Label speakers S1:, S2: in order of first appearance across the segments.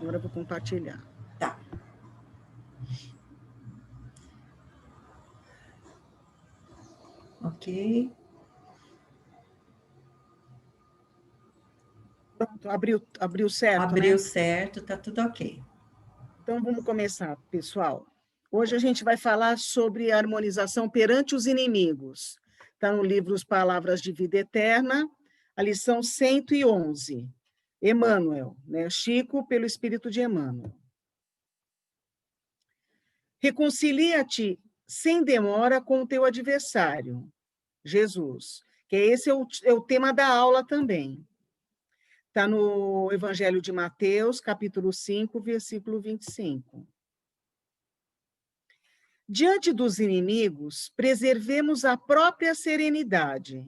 S1: Agora eu vou compartilhar.
S2: Tá. Ok.
S1: Pronto, abriu certo,
S2: Abriu
S1: né?
S2: certo, tá tudo ok.
S1: Então, vamos começar, pessoal. Hoje a gente vai falar sobre harmonização perante os inimigos. Está no livro As Palavras de Vida Eterna, a lição 111. Emmanuel, né? Chico, pelo Espírito de Emmanuel. Reconcilia-te sem demora com o teu adversário, Jesus, que esse é o tema da aula também. Está no Evangelho de Mateus, capítulo 5, versículo 25. Diante dos inimigos, preservemos a própria serenidade.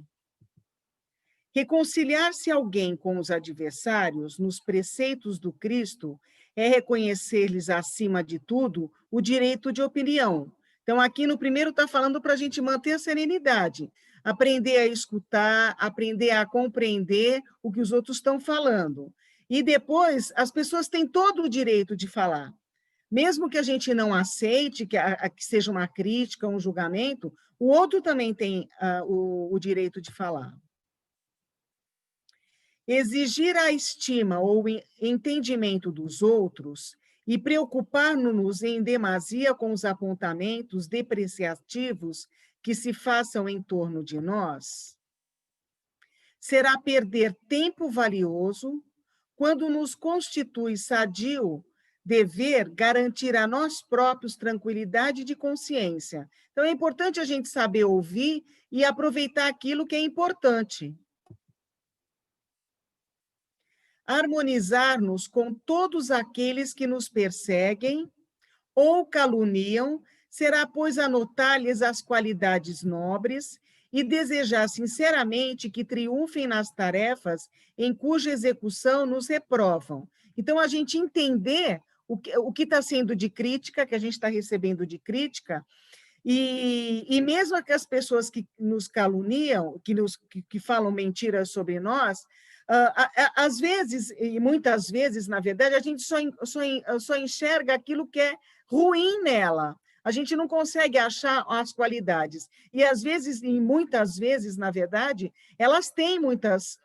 S1: Reconciliar-se alguém com os adversários nos preceitos do Cristo é reconhecer-lhes, acima de tudo, o direito de opinião. Então, aqui no primeiro está falando para a gente manter a serenidade, aprender a escutar, aprender a compreender o que os outros estão falando. E depois, as pessoas têm todo o direito de falar. Mesmo que a gente não aceite que seja uma crítica, um julgamento, o outro também tem o direito de falar. Exigir a estima ou entendimento dos outros e preocupar-nos em demasia com os apontamentos depreciativos que se façam em torno de nós será perder tempo valioso quando nos constitui sadio dever garantir a nós próprios tranquilidade de consciência. Então, é importante a gente saber ouvir e aproveitar aquilo que é importante. Harmonizar-nos com todos aqueles que nos perseguem ou caluniam será, pois, anotar-lhes as qualidades nobres e desejar sinceramente que triunfem nas tarefas em cuja execução nos reprovam. Então, a gente entender o que está sendo de crítica, que a gente está recebendo de crítica, e mesmo que as pessoas que nos caluniam, que falam mentiras sobre nós, às vezes, e muitas vezes, na verdade, a gente só enxerga aquilo que é ruim nela. A gente não consegue achar as qualidades. E, às vezes, e muitas vezes, na verdade, elas têm muitas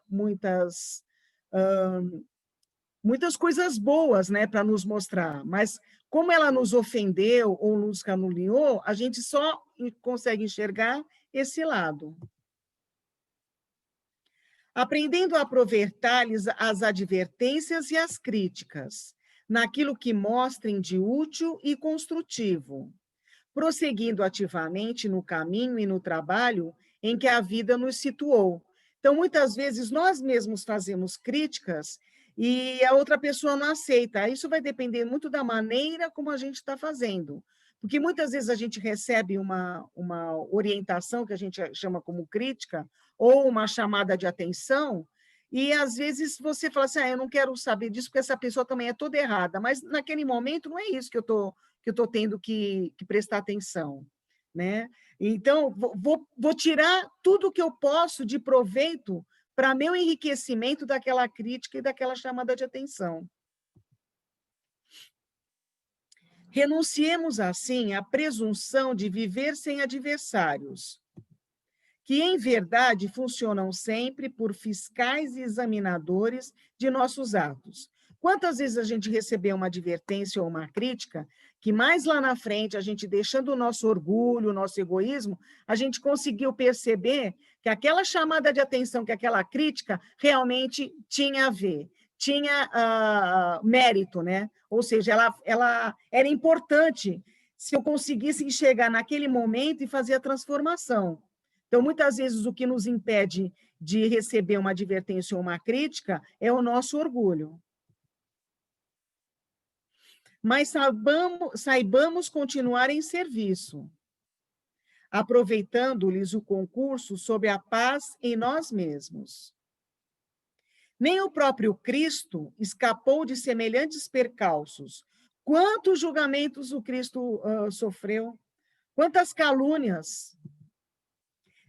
S1: coisas boas, né, para nos mostrar, mas como ela nos ofendeu ou nos caluniou, a gente só consegue enxergar esse lado. Aprendendo a aproveitar-lhes as advertências e as críticas, naquilo que mostrem de útil e construtivo, prosseguindo ativamente no caminho e no trabalho em que a vida nos situou. Então, muitas vezes, nós mesmos fazemos críticas e a outra pessoa não aceita. Isso vai depender muito da maneira como a gente está fazendo. Porque muitas vezes a gente recebe uma orientação que a gente chama como crítica, ou uma chamada de atenção, e às vezes você fala assim, eu não quero saber disso, porque essa pessoa também é toda errada, mas naquele momento não é isso que eu estou tendo que prestar atenção, né? Então, vou tirar tudo que eu posso de proveito para meu enriquecimento daquela crítica e daquela chamada de atenção. Renunciemos, assim, à presunção de viver sem adversários, que, em verdade, funcionam sempre por fiscais e examinadores de nossos atos. Quantas vezes a gente recebeu uma advertência ou uma crítica, que mais lá na frente, a gente deixando o nosso orgulho, o nosso egoísmo, a gente conseguiu perceber que aquela chamada de atenção, que aquela crítica realmente tinha a ver, tinha mérito, né? Ou seja, ela era importante se eu conseguisse enxergar naquele momento e fazer a transformação. Então, muitas vezes, o que nos impede de receber uma advertência ou uma crítica é o nosso orgulho. Mas saibamos continuar em serviço, aproveitando-lhes o concurso sobre a paz em nós mesmos. Nem o próprio Cristo escapou de semelhantes percalços. Quantos julgamentos o Cristo sofreu? Quantas calúnias?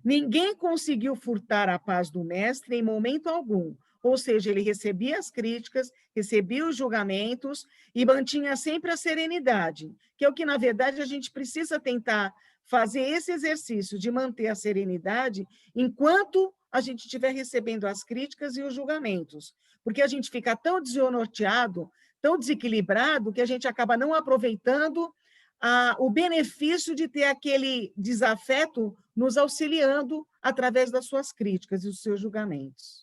S1: Ninguém conseguiu furtar a paz do mestre em momento algum. ou seja, ele recebia as críticas, recebia os julgamentos e mantinha sempre a serenidade, que é o que, na verdade, a gente precisa tentar fazer esse exercício de manter a serenidade enquanto a gente estiver recebendo as críticas e os julgamentos, porque a gente fica tão desnorteado, tão desequilibrado, que a gente acaba não aproveitando o benefício de ter aquele desafeto nos auxiliando através das suas críticas e dos seus julgamentos.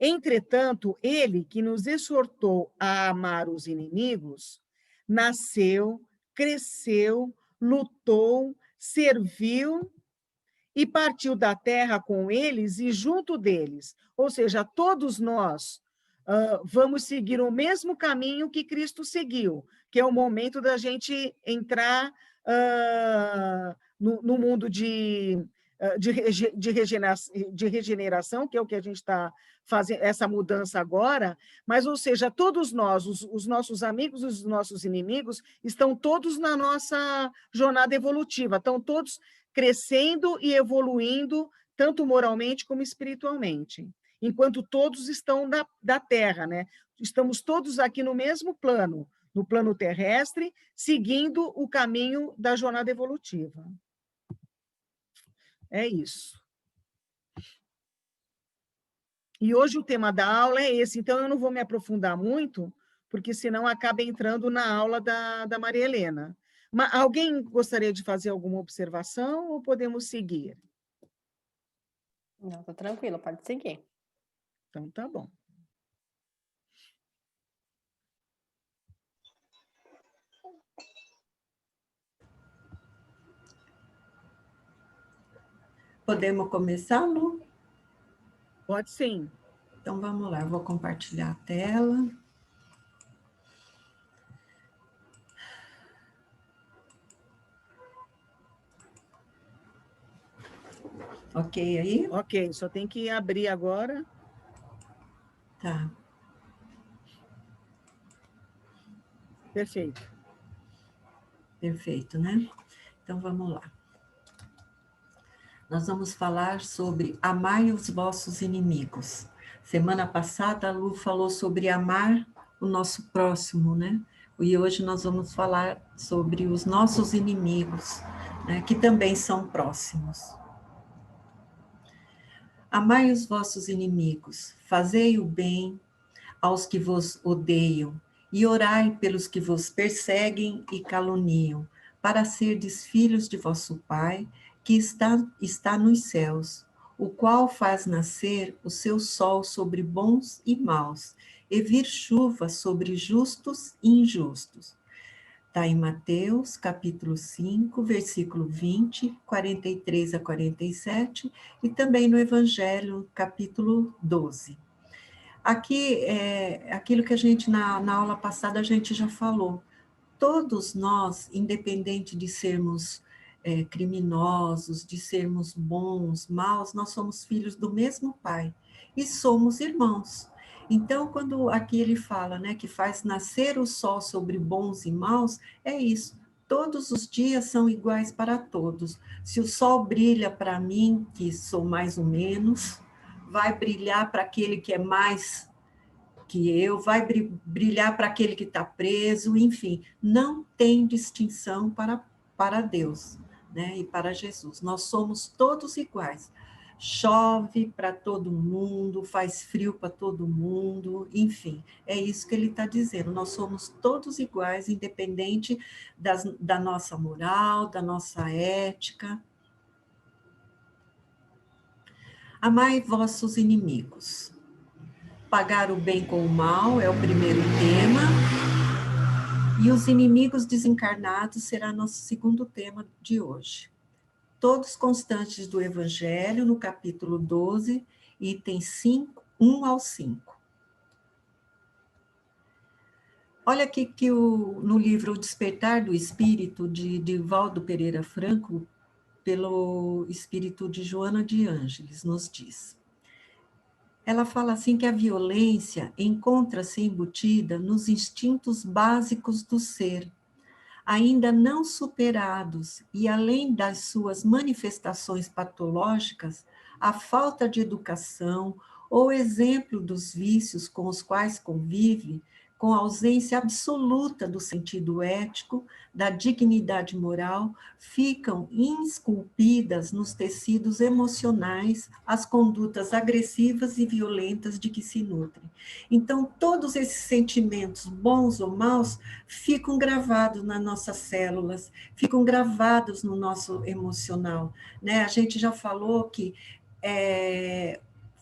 S1: Entretanto, ele que nos exortou a amar os inimigos, nasceu, cresceu, lutou, serviu e partiu da terra com eles e junto deles. Ou seja, todos nós vamos seguir o mesmo caminho que Cristo seguiu, que é o momento da gente entrar no mundo de regeneração, que é o que a gente está fazendo, essa mudança agora, mas, ou seja, todos nós, os nossos amigos e os nossos inimigos, estão todos na nossa jornada evolutiva, estão todos crescendo e evoluindo, tanto moralmente como espiritualmente, enquanto todos estão da Terra, né? Estamos todos aqui no mesmo plano, no plano terrestre, seguindo o caminho da jornada evolutiva. É isso. E hoje o tema da aula é esse, então eu não vou me aprofundar muito, porque senão acaba entrando na aula da Maria Helena. Mas alguém gostaria de fazer alguma observação ou podemos seguir?
S3: Não, tô tranquilo, pode seguir.
S1: Então tá bom.
S2: Podemos começar, Lu?
S1: Pode sim.
S2: Então, vamos lá, eu vou compartilhar a tela. Ok aí?
S1: Ok, só tem que abrir agora.
S2: Tá.
S1: Perfeito.
S2: Perfeito, né? Então, vamos lá. Nós vamos falar sobre amai os vossos inimigos. Semana passada, a Lu falou sobre amar o nosso próximo, né? E hoje nós vamos falar sobre os nossos inimigos, né? Que também são próximos. Amai os vossos inimigos, fazei o bem aos que vos odeiam, e orai pelos que vos perseguem e caluniam, para serdes filhos de vosso Pai, que está nos céus, o qual faz nascer o seu sol sobre bons e maus, e vir chuva sobre justos e injustos. Está em Mateus, capítulo 5, versículo 20, 43 a 47, e também no Evangelho, capítulo 12. Aqui, aquilo que a gente, na aula passada, a gente já falou. Todos nós, independente de sermos criminosos, de sermos bons, maus, nós somos filhos do mesmo Pai e somos irmãos. Então, quando aqui ele fala, né, que faz nascer o sol sobre bons e maus, é isso. Todos os dias são iguais para todos. Se o sol brilha para mim, que sou mais ou menos, vai brilhar para aquele que é mais que eu, vai brilhar para aquele que está preso, enfim, não tem distinção para Deus, né, e para Jesus. Nós somos todos iguais. Chove para todo mundo, faz frio para todo mundo, enfim, é isso que ele está dizendo. Nós somos todos iguais, independente da nossa moral, da nossa ética. Amai vossos inimigos. Pagar o bem com o mal é o primeiro tema. E os inimigos desencarnados será nosso segundo tema de hoje. Todos constantes do Evangelho, no capítulo 12, itens 5, 1 ao 5. Olha aqui que no livro O Despertar do Espírito, de Divaldo Pereira Franco, pelo espírito de Joana de Ângeles, nos diz. Ela fala assim que a violência encontra-se embutida nos instintos básicos do ser, ainda não superados, e além das suas manifestações patológicas, a falta de educação ou exemplo dos vícios com os quais convive, com a ausência absoluta do sentido ético, da dignidade moral, ficam esculpidas nos tecidos emocionais as condutas agressivas e violentas de que se nutrem. Então, todos esses sentimentos, bons ou maus, ficam gravados nas nossas células, ficam gravados no nosso emocional, né? A gente já falou que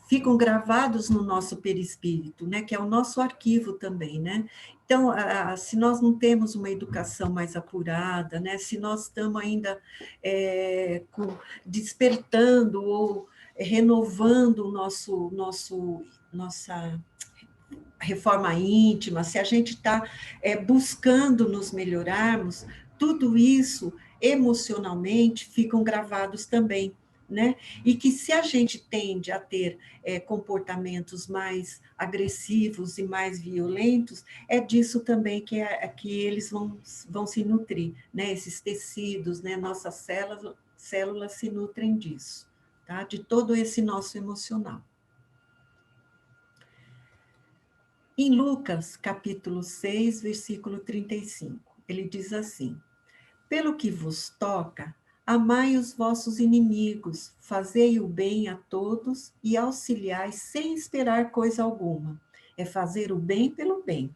S2: ficam gravados no nosso perispírito, né, que é o nosso arquivo também, né? Então, se nós não temos uma educação mais apurada, né, se nós estamos ainda despertando ou renovando nossa reforma íntima, se a gente está buscando nos melhorarmos, tudo isso emocionalmente ficam gravados também, né? E que se a gente tende a ter comportamentos mais agressivos e mais violentos, é disso também que eles vão se nutrir, né? Esses tecidos, né? Nossas células se nutrem disso, tá? De todo esse nosso emocional. Em Lucas, capítulo 6, versículo 35, ele diz assim: pelo que vos toca, amai os vossos inimigos, fazei o bem a todos e auxiliai sem esperar coisa alguma. É fazer o bem pelo bem,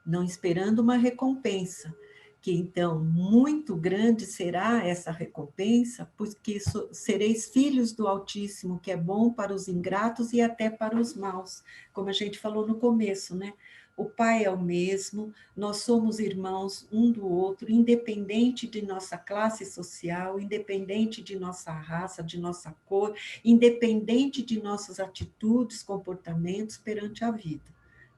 S2: não esperando uma recompensa, que então muito grande será essa recompensa, porque sereis filhos do Altíssimo, que é bom para os ingratos e até para os maus, como a gente falou no começo, né? O Pai é o mesmo, nós somos irmãos um do outro, independente de nossa classe social, independente de nossa raça, de nossa cor, independente de nossas atitudes, comportamentos perante a vida,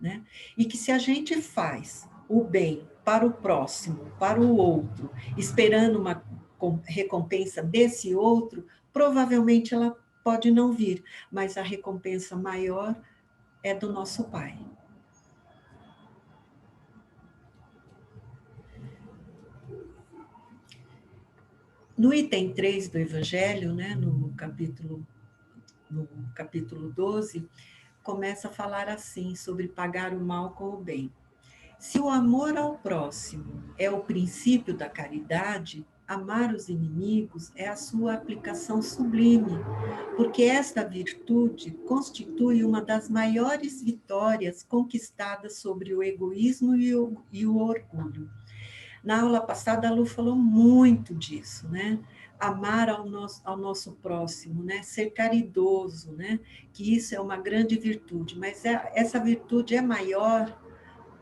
S2: né? E que se a gente faz o bem para o próximo, para o outro, esperando uma recompensa desse outro, provavelmente ela pode não vir, mas a recompensa maior é do nosso Pai. No item 3 do Evangelho, né, no capítulo 12, começa a falar assim, sobre pagar o mal com o bem. Se o amor ao próximo é o princípio da caridade, amar os inimigos é a sua aplicação sublime, porque esta virtude constitui uma das maiores vitórias conquistadas sobre o egoísmo e o orgulho. Na aula passada, a Lu falou muito disso, né? Amar ao nosso próximo, né? Ser caridoso, né? Que isso é uma grande virtude, mas essa virtude é maior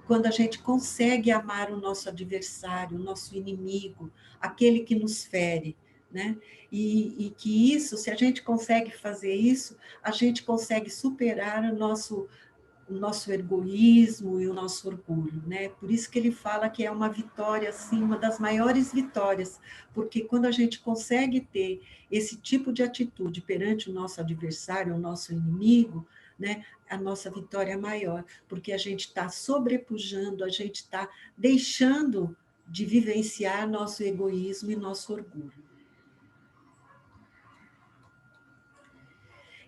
S2: quando a gente consegue amar o nosso adversário, o nosso inimigo, aquele que nos fere, né? E que isso, se a gente consegue fazer isso, a gente consegue superar o nosso egoísmo e o nosso orgulho, né? Por isso que ele fala que é uma vitória, assim, uma das maiores vitórias, porque quando a gente consegue ter esse tipo de atitude perante o nosso adversário, o nosso inimigo, né? A nossa vitória é maior, porque a gente está sobrepujando, a gente está deixando de vivenciar nosso egoísmo e nosso orgulho.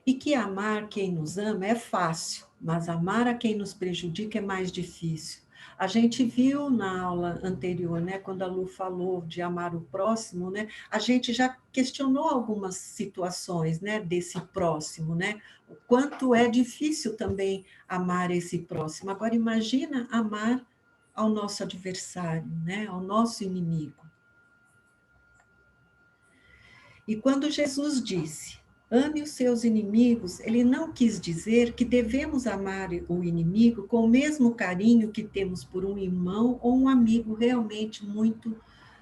S2: E que amar quem nos ama é fácil, mas amar a quem nos prejudica é mais difícil. A gente viu na aula anterior, né, quando a Lu falou de amar o próximo, né, a gente já questionou algumas situações, né, desse próximo, né, o quanto é difícil também amar esse próximo. Agora imagina amar ao nosso adversário, né, ao nosso inimigo. E quando Jesus disse: ame os seus inimigos, ele não quis dizer que devemos amar o inimigo com o mesmo carinho que temos por um irmão ou um amigo realmente muito,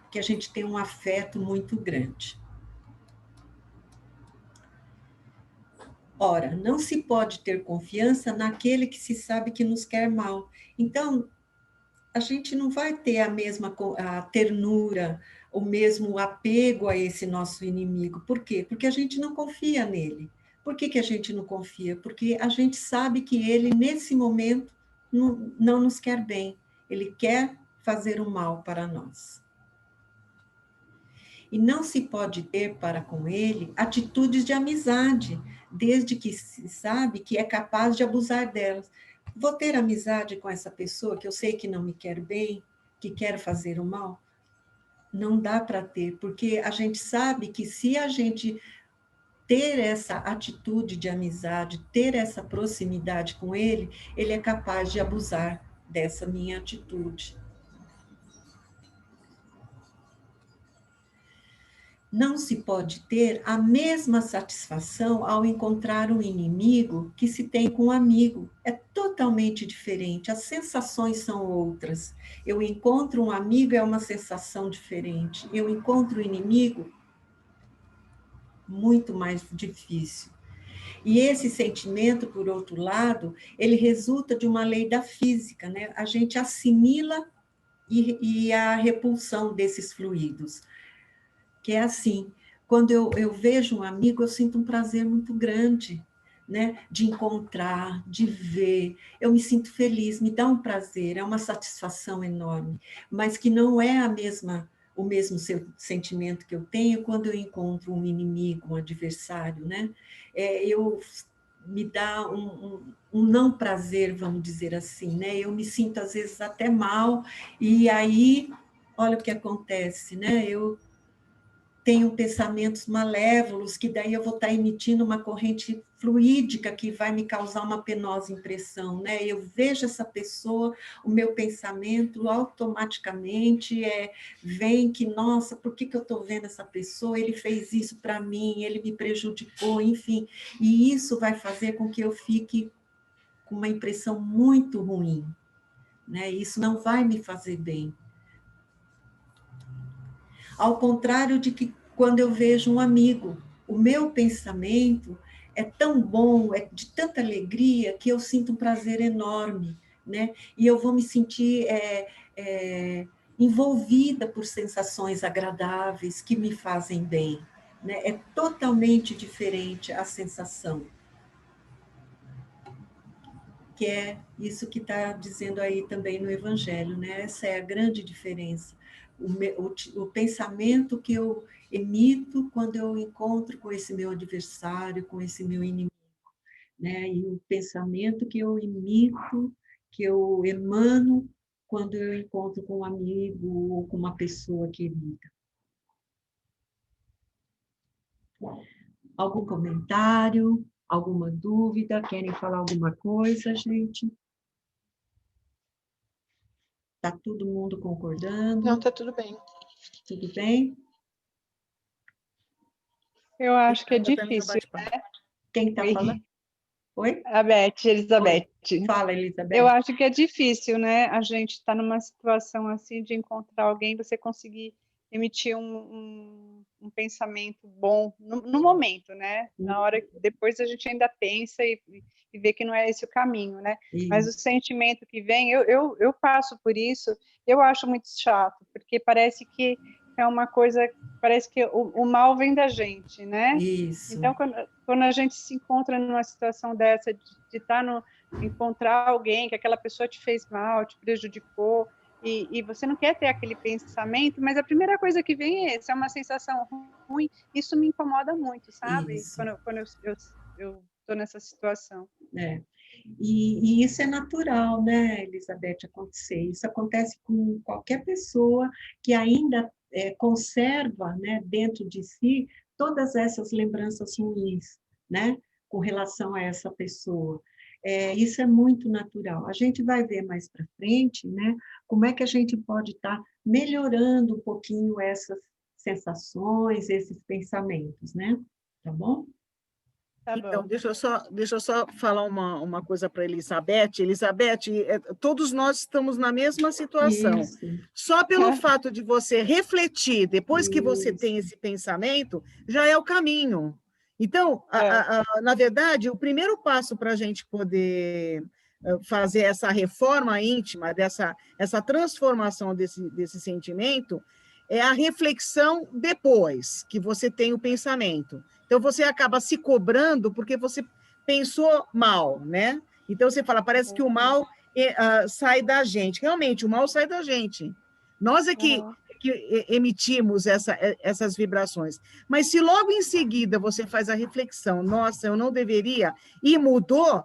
S2: que a gente tem um afeto muito grande. Ora, não se pode ter confiança naquele que se sabe que nos quer mal. Então, a gente não vai ter a mesma ternura, o mesmo apego a esse nosso inimigo. Por quê? Porque a gente não confia nele. Por que a gente não confia? Porque a gente sabe que ele, nesse momento, não nos quer bem. Ele quer fazer o mal para nós. E não se pode ter para com ele atitudes de amizade, desde que se sabe que é capaz de abusar delas. Vou ter amizade com essa pessoa que eu sei que não me quer bem, que quer fazer o mal? Não dá para ter, porque a gente sabe que se a gente ter essa atitude de amizade, ter essa proximidade com ele, ele é capaz de abusar dessa minha atitude. Não se pode ter a mesma satisfação ao encontrar um inimigo que se tem com um amigo. É totalmente diferente, as sensações são outras. Eu encontro um amigo, é uma sensação diferente. Eu encontro um inimigo, muito mais difícil. E esse sentimento, por outro lado, ele resulta de uma lei da física, né? A gente assimila e a repulsão desses fluidos. Que é assim, quando eu vejo um amigo, eu sinto um prazer muito grande, né? De encontrar, de ver, eu me sinto feliz, me dá um prazer, é uma satisfação enorme, mas que não é o mesmo sentimento que eu tenho quando eu encontro um inimigo, um adversário, né? Me dá um não prazer, vamos dizer assim, né? Eu me sinto às vezes até mal, e aí, olha o que acontece, né? Eu tenho pensamentos malévolos, que daí eu vou estar emitindo uma corrente fluídica que vai me causar uma penosa impressão, né? Eu vejo essa pessoa, o meu pensamento automaticamente vem que, nossa, por que eu estou vendo essa pessoa? Ele fez isso para mim, ele me prejudicou, enfim. E isso vai fazer com que eu fique com uma impressão muito ruim, né? Isso não vai me fazer bem. Ao contrário de que quando eu vejo um amigo, o meu pensamento é tão bom, é de tanta alegria, que eu sinto um prazer enorme, né? E eu vou me sentir envolvida por sensações agradáveis que me fazem bem, né? É totalmente diferente a sensação. Que é isso que está dizendo aí também no Evangelho, né? Essa é a grande diferença. O pensamento que eu emito quando eu encontro com esse meu adversário, com esse meu inimigo, né? E o pensamento que eu emito, que eu emano quando eu encontro com um amigo ou com uma pessoa querida. Algum comentário? Alguma dúvida? Querem falar alguma coisa, gente? Está todo mundo concordando?
S4: Não, tá tudo bem.
S2: Tudo bem?
S3: Eu acho que é
S1: Obrigada pelo
S3: difícil.
S1: bate-papo.
S2: Quem está
S3: Oi.
S2: falando? Oi?
S3: A Beth, Elizabeth.
S2: Fala,
S3: Eu
S2: Elizabeth.
S3: acho que é difícil, né? A gente está numa situação assim de encontrar alguém, você conseguir emitir um pensamento bom no momento, né? Na hora, depois a gente ainda pensa e vê que não é esse o caminho, né? Mas o sentimento que vem, eu passo por isso, eu acho muito chato, porque parece que é uma coisa, parece que o mal vem da gente, né?
S2: Isso.
S3: Então, quando a gente se encontra numa situação dessa, de estar encontrar alguém que aquela pessoa te fez mal, te prejudicou, e você não quer ter aquele pensamento, mas a primeira coisa que vem é essa, é uma sensação ruim, isso me incomoda muito, sabe?
S2: Isso.
S3: Quando eu estou nessa situação.
S2: É. E isso é natural, né, Elizabeth, acontecer. Isso acontece com qualquer pessoa que ainda conserva, né, dentro de si todas essas lembranças ruins, né, com relação a essa pessoa. Isso é muito natural. A gente vai ver mais para frente, né, como é que a gente pode estar melhorando um pouquinho essas sensações, esses pensamentos, né? Tá bom?
S3: Tá
S1: Então,
S3: bom.
S1: deixa eu só falar uma coisa para Elizabeth. Elizabeth, todos nós estamos na mesma situação.
S2: Isso.
S1: Só pelo fato de você refletir, depois que você tem esse pensamento, já é o caminho. Então, na verdade, o primeiro passo para a gente poder fazer essa reforma íntima, essa transformação desse sentimento, é a reflexão depois que você tem o pensamento. Então, você acaba se cobrando porque você pensou mal, né? Então, você fala, parece que o mal sai da gente. Realmente, o mal sai da gente. Nós é que que emitimos essas vibrações. Mas se logo em seguida você faz a reflexão, nossa, eu não deveria, e mudou,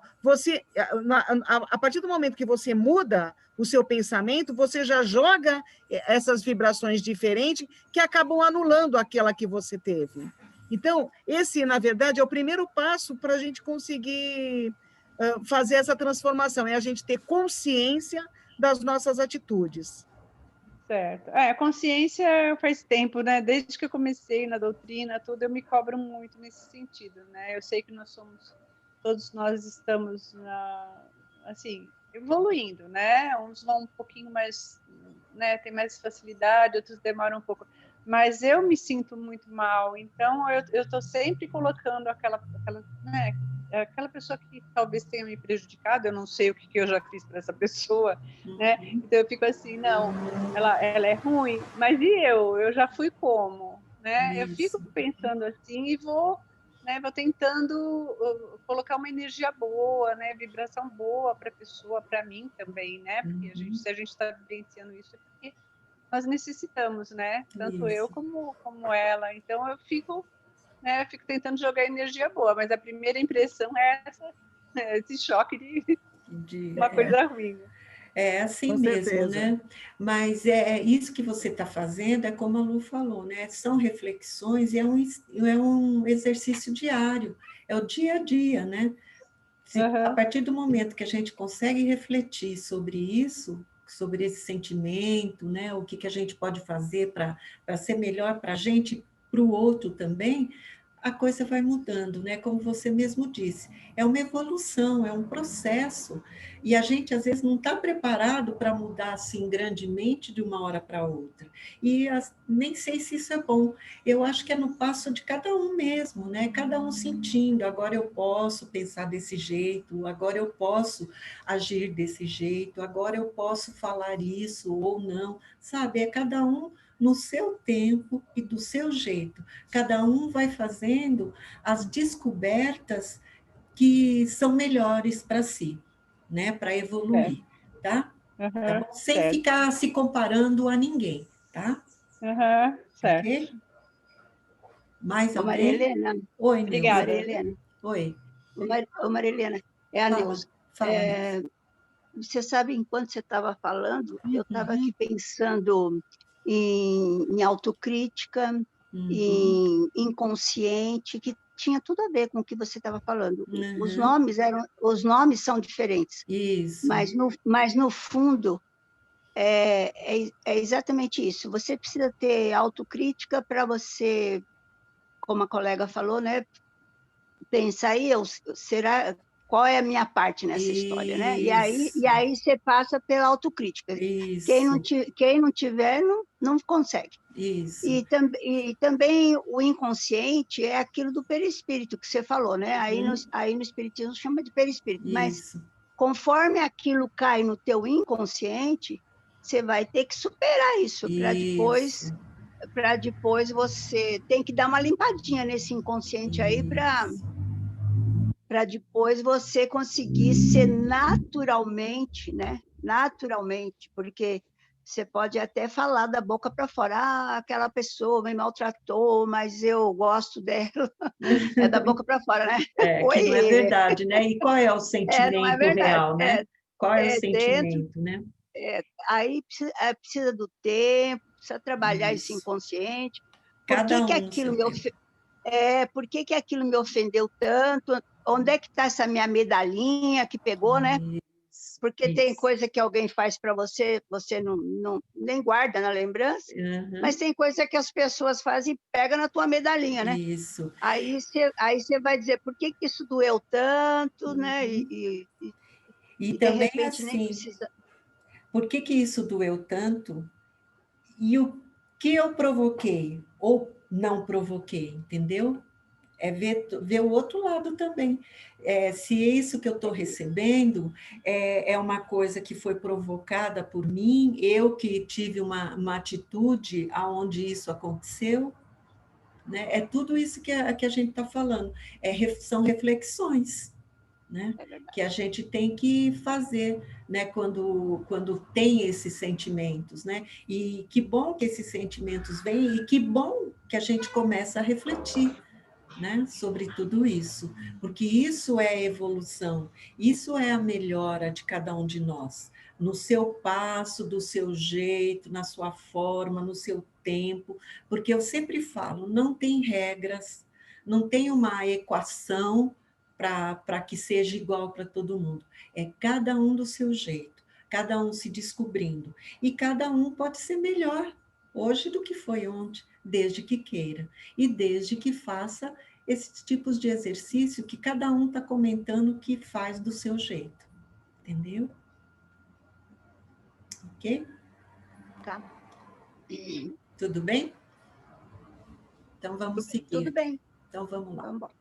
S1: a partir do momento que você muda o seu pensamento, você já joga essas vibrações diferentes que acabam anulando aquela que você teve. Então, esse, na verdade, é o primeiro passo para a gente conseguir fazer essa transformação, é a gente ter consciência das nossas atitudes.
S3: Certo. A consciência faz tempo, né? Desde que eu comecei na doutrina, tudo, eu me cobro muito nesse sentido, né? Eu sei que todos nós estamos, assim, evoluindo, né? Uns vão um pouquinho mais, né? Tem mais facilidade, outros demoram um pouco. Mas eu me sinto muito mal, então eu estou sempre colocando né? Aquela pessoa que talvez tenha me prejudicado, eu não sei o que eu já fiz para essa pessoa, né? Então eu fico assim, não, ela é ruim, mas e eu? Eu já fui como, né? Eu fico pensando assim e vou tentando colocar uma energia boa, né? Vibração boa para a pessoa, para mim também, né? Porque se a gente está vivenciando isso, é porque nós necessitamos, né? Tanto eu como ela. Então eu fico tentando jogar energia boa, mas a primeira impressão é esse choque de uma coisa ruim.
S2: É assim
S1: Com
S2: mesmo,
S1: certeza.
S2: né? Mas isso que você está fazendo, é como a Lu falou, né? São reflexões e é um exercício diário, é o dia a dia, né? A partir do momento que a gente consegue refletir sobre isso, sobre esse sentimento, né? O que a gente pode fazer para ser melhor para a gente, para o outro também, a coisa vai mudando, né? Como você mesmo disse, é uma evolução, é um processo, e a gente às vezes não está preparado para mudar assim grandemente de uma hora para outra. E nem sei se isso é bom. Eu acho que é no passo de cada um mesmo, né? Cada um sentindo, agora eu posso pensar desse jeito, agora eu posso agir desse jeito, agora eu posso falar isso ou não, sabe? É cada um no seu tempo e do seu jeito. Cada um vai fazendo as descobertas que são melhores para si, né? Para evoluir, tá? Tá bom? Sem ficar se comparando a ninguém, tá?
S3: Certo.
S2: Ok? Mais alguém?
S4: Maria Helena.
S2: Oi, Neuza.
S4: Maria Helena.
S2: Oi.
S4: Maria Helena, é a Neuza.
S2: Neuza.
S4: Você sabe, enquanto você estava falando, eu estava aqui pensando em autocrítica, em inconsciente, que tinha tudo a ver com o que você estava falando. Os nomes são diferentes.
S2: Isso.
S4: Mas no fundo é exatamente isso. Você precisa ter autocrítica para você, como a colega falou, né? Pensar aí, qual é a minha parte nessa história, né? E aí você passa pela autocrítica.
S2: Isso.
S4: Quem não tiver, não consegue.
S2: Isso.
S4: E também o inconsciente é aquilo do perispírito que você falou, né? Aí no espiritismo chama de perispírito. Mas conforme aquilo cai no teu inconsciente, você vai ter que superar isso para depois você tem que dar uma limpadinha nesse inconsciente aí para depois você conseguir ser naturalmente, né? Naturalmente, porque você pode até falar da boca para fora, aquela pessoa me maltratou, mas eu gosto dela. É da boca para fora, né?
S2: Que não é verdade, né? E qual é o sentimento
S4: não é verdade.
S2: real, né? Qual é o sentimento,
S4: dentro,
S2: né?
S4: Aí precisa do tempo, precisa trabalhar esse inconsciente. Por que aquilo me ofendeu tanto? Onde é que está essa minha medalhinha que pegou, né? Porque tem coisa que alguém faz para você, você não nem guarda na lembrança, mas tem coisa que as pessoas fazem e pega na tua medalhinha, né?
S2: Isso.
S4: Aí você vai dizer, por que isso doeu tanto, né?
S2: E
S4: de
S2: também
S4: repente
S2: assim,
S4: nem precisa.
S2: Por que isso doeu tanto? E o que eu provoquei ou não provoquei, entendeu? É ver o outro lado também. Se isso que eu estou recebendo é uma coisa que foi provocada por mim, eu que tive uma atitude aonde isso aconteceu, né? É tudo isso que a gente está falando. São reflexões, né? Que a gente tem que fazer, né? Quando tem esses sentimentos, né? E que bom que esses sentimentos vêm e que bom que a gente começa a refletir, né? Sobre tudo isso, porque isso é evolução, isso é a melhora de cada um de nós, no seu passo, do seu jeito, na sua forma, no seu tempo, porque eu sempre falo, não tem regras, não tem uma equação para que seja igual para todo mundo. É cada um do seu jeito, cada um se descobrindo. E cada um pode ser melhor hoje do que foi ontem, desde que queira. E desde que faça esses tipos de exercício que cada um está comentando que faz do seu jeito. Entendeu? Ok?
S4: Tá.
S2: Tudo bem? Então vamos seguir.
S4: Tudo bem.
S2: Então vamos lá.
S4: Vamos embora.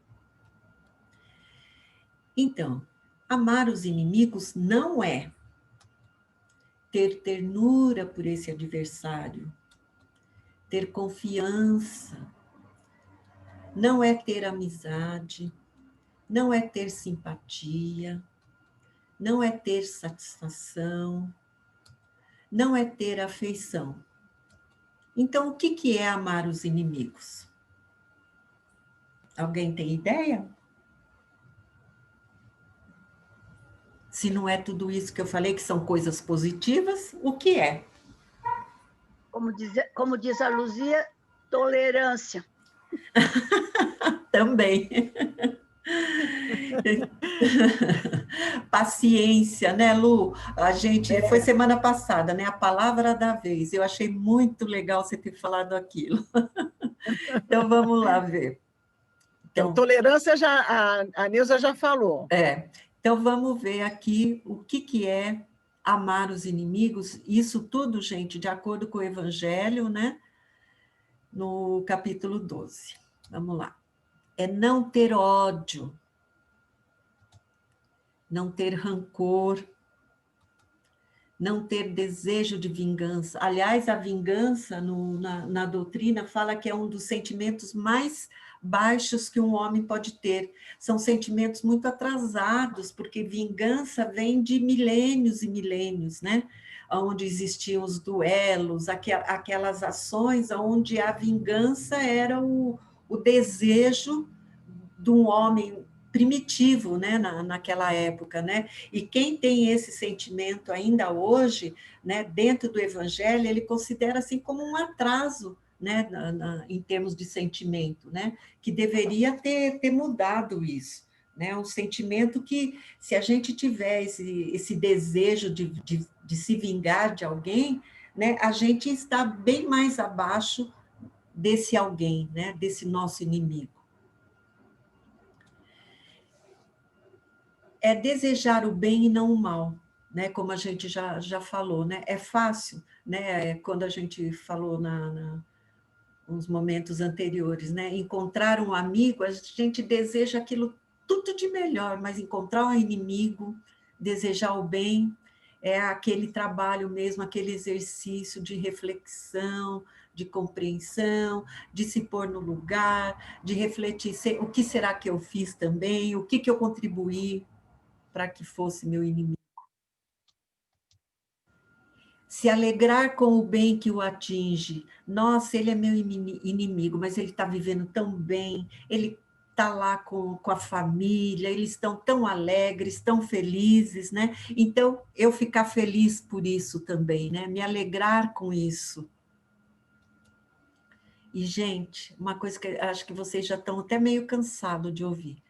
S2: Então, amar os inimigos não é ter ternura por esse adversário, ter confiança, não é ter amizade, não é ter simpatia, não é ter satisfação, não é ter afeição. Então, o que é amar os inimigos? Alguém tem ideia? Se não é tudo isso que eu falei, que são coisas positivas, o que é?
S4: Como diz a Luzia, tolerância.
S2: Também. Paciência, né, Lu? A gente foi semana passada, né? A palavra da vez. Eu achei muito legal você ter falado aquilo. Então vamos lá ver.
S1: Então, tolerância a Neuza já falou.
S2: Então vamos ver aqui o que é amar os inimigos. Isso tudo, gente, de acordo com o Evangelho, né? No capítulo 12. Vamos lá. É não ter ódio, não ter rancor, não ter desejo de vingança. Aliás, a vingança na doutrina fala que é um dos sentimentos mais baixos que um homem pode ter. São sentimentos muito atrasados, porque vingança vem de milênios e milênios, né? Onde existiam os duelos, aquelas ações onde a vingança era o desejo de um homem primitivo, né, naquela época, né? E quem tem esse sentimento ainda hoje, né, dentro do Evangelho, ele considera assim como um atraso, né, em termos de sentimento, né, que deveria ter mudado isso, né, um sentimento que, se a gente tiver esse desejo de se vingar de alguém, né, a gente está bem mais abaixo desse alguém, né, desse nosso inimigo. É desejar o bem e não o mal, né? Como a gente já falou, né? É fácil, né? Quando a gente falou nos momentos anteriores, né? Encontrar um amigo, a gente deseja aquilo tudo de melhor, mas encontrar um inimigo, desejar o bem, é aquele trabalho mesmo, aquele exercício de reflexão, de compreensão, de se pôr no lugar, de refletir o que será que eu fiz também, o que eu contribuí para que fosse meu inimigo. Se alegrar com o bem que o atinge. Nossa, ele é meu inimigo, mas ele está vivendo tão bem, ele está lá com a família, eles estão tão alegres, tão felizes, né? Então, eu ficar feliz por isso também, né? Me alegrar com isso. E, gente, uma coisa que acho que vocês já estão até meio cansados de ouvir.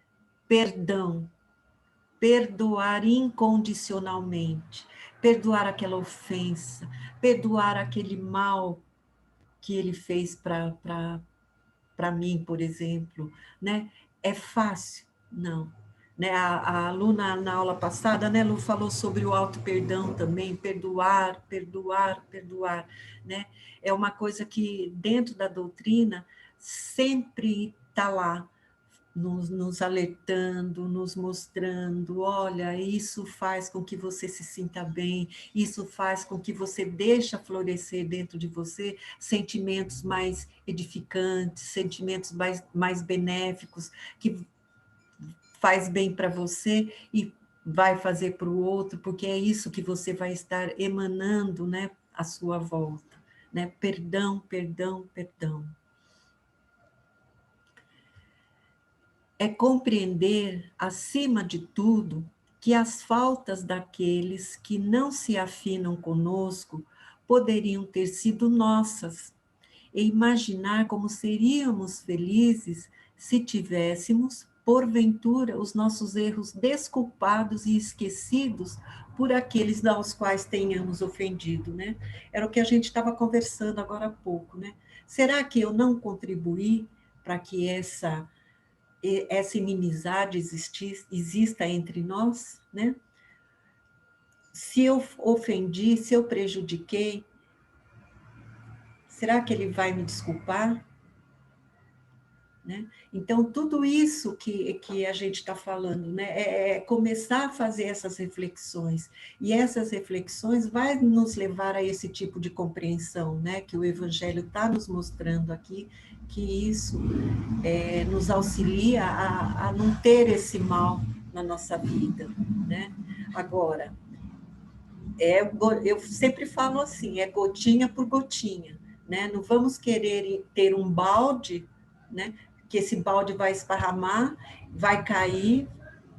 S2: Perdão. Perdoar incondicionalmente, perdoar aquela ofensa, perdoar aquele mal que ele fez para mim, por exemplo, né? É fácil? Não. Né? A Lu, na aula passada, né, Lu, falou sobre o auto-perdão também, perdoar, perdoar, perdoar, né? É uma coisa que, dentro da doutrina, sempre está lá, nos alertando, nos mostrando, olha, isso faz com que você se sinta bem, isso faz com que você deixe florescer dentro de você sentimentos mais edificantes, sentimentos mais benéficos, que faz bem para você e vai fazer para o outro, porque é isso que você vai estar emanando, né, à sua volta, né? Perdão, perdão, perdão. É compreender, acima de tudo, que as faltas daqueles que não se afinam conosco poderiam ter sido nossas, e imaginar como seríamos felizes se tivéssemos, porventura, os nossos erros desculpados e esquecidos por aqueles aos quais tenhamos ofendido, né? Era o que a gente estava conversando agora há pouco, né? Será que eu não contribuí para que essa inimizade exista entre nós, né? Se eu ofendi, se eu prejudiquei, será que ele vai me desculpar? Né? Então, tudo isso que a gente está falando, né, é começar a fazer essas reflexões, e essas reflexões vai nos levar a esse tipo de compreensão, né, que o Evangelho está nos mostrando aqui, que isso nos auxilia a não ter esse mal na nossa vida. Né? Agora, eu sempre falo assim, é gotinha por gotinha, né? Não vamos querer ter um balde, né? Que esse balde vai esparramar, vai cair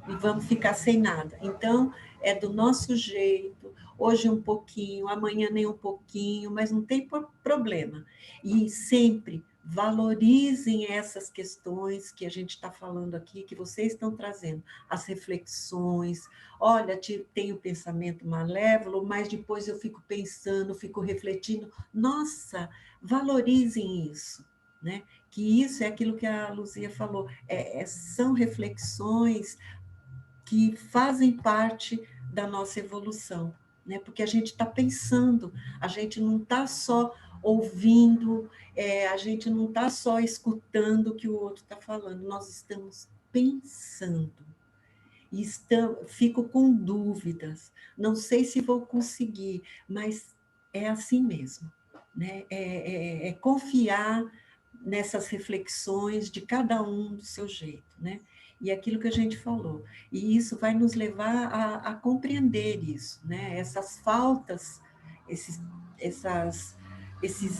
S2: e vamos ficar sem nada. Então, é do nosso jeito, hoje um pouquinho, amanhã nem um pouquinho, mas não tem problema. E sempre valorizem essas questões que a gente está falando aqui, que vocês estão trazendo, as reflexões. Olha, tenho pensamento malévolo, mas depois eu fico pensando, fico refletindo. Nossa, valorizem isso, né? Que isso é aquilo que a Luzia falou, são reflexões que fazem parte da nossa evolução, né? Porque a gente está pensando, a gente não está só ouvindo, a gente não está só escutando o que o outro está falando, nós estamos pensando. E fico com dúvidas, não sei se vou conseguir, mas é assim mesmo, né? É confiar nessas reflexões de cada um do seu jeito, né? E aquilo que a gente falou. E isso vai nos levar a compreender isso, né? Essas faltas, esses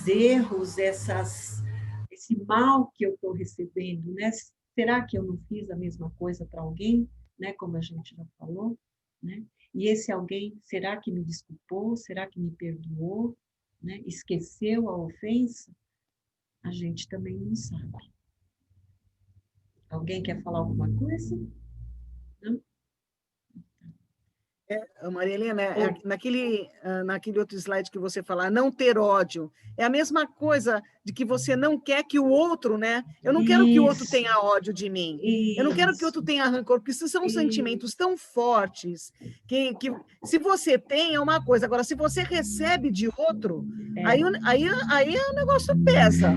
S2: erros, esse mal que eu estou recebendo, né? Será que eu não fiz a mesma coisa para alguém, né? Como a gente já falou, né? E esse alguém, será que me desculpou? Será que me perdoou? Né? Esqueceu a ofensa? A gente também não sabe. Alguém quer falar alguma coisa? Não?
S1: Maria Helena, naquele outro slide que você fala, não ter ódio, é a mesma coisa de que você não quer que o outro, né? Eu não quero que o outro tenha ódio de mim, eu não quero que o outro tenha rancor, porque isso são sentimentos tão fortes que se você tem é uma coisa, agora se você recebe de outro, aí o negócio pesa.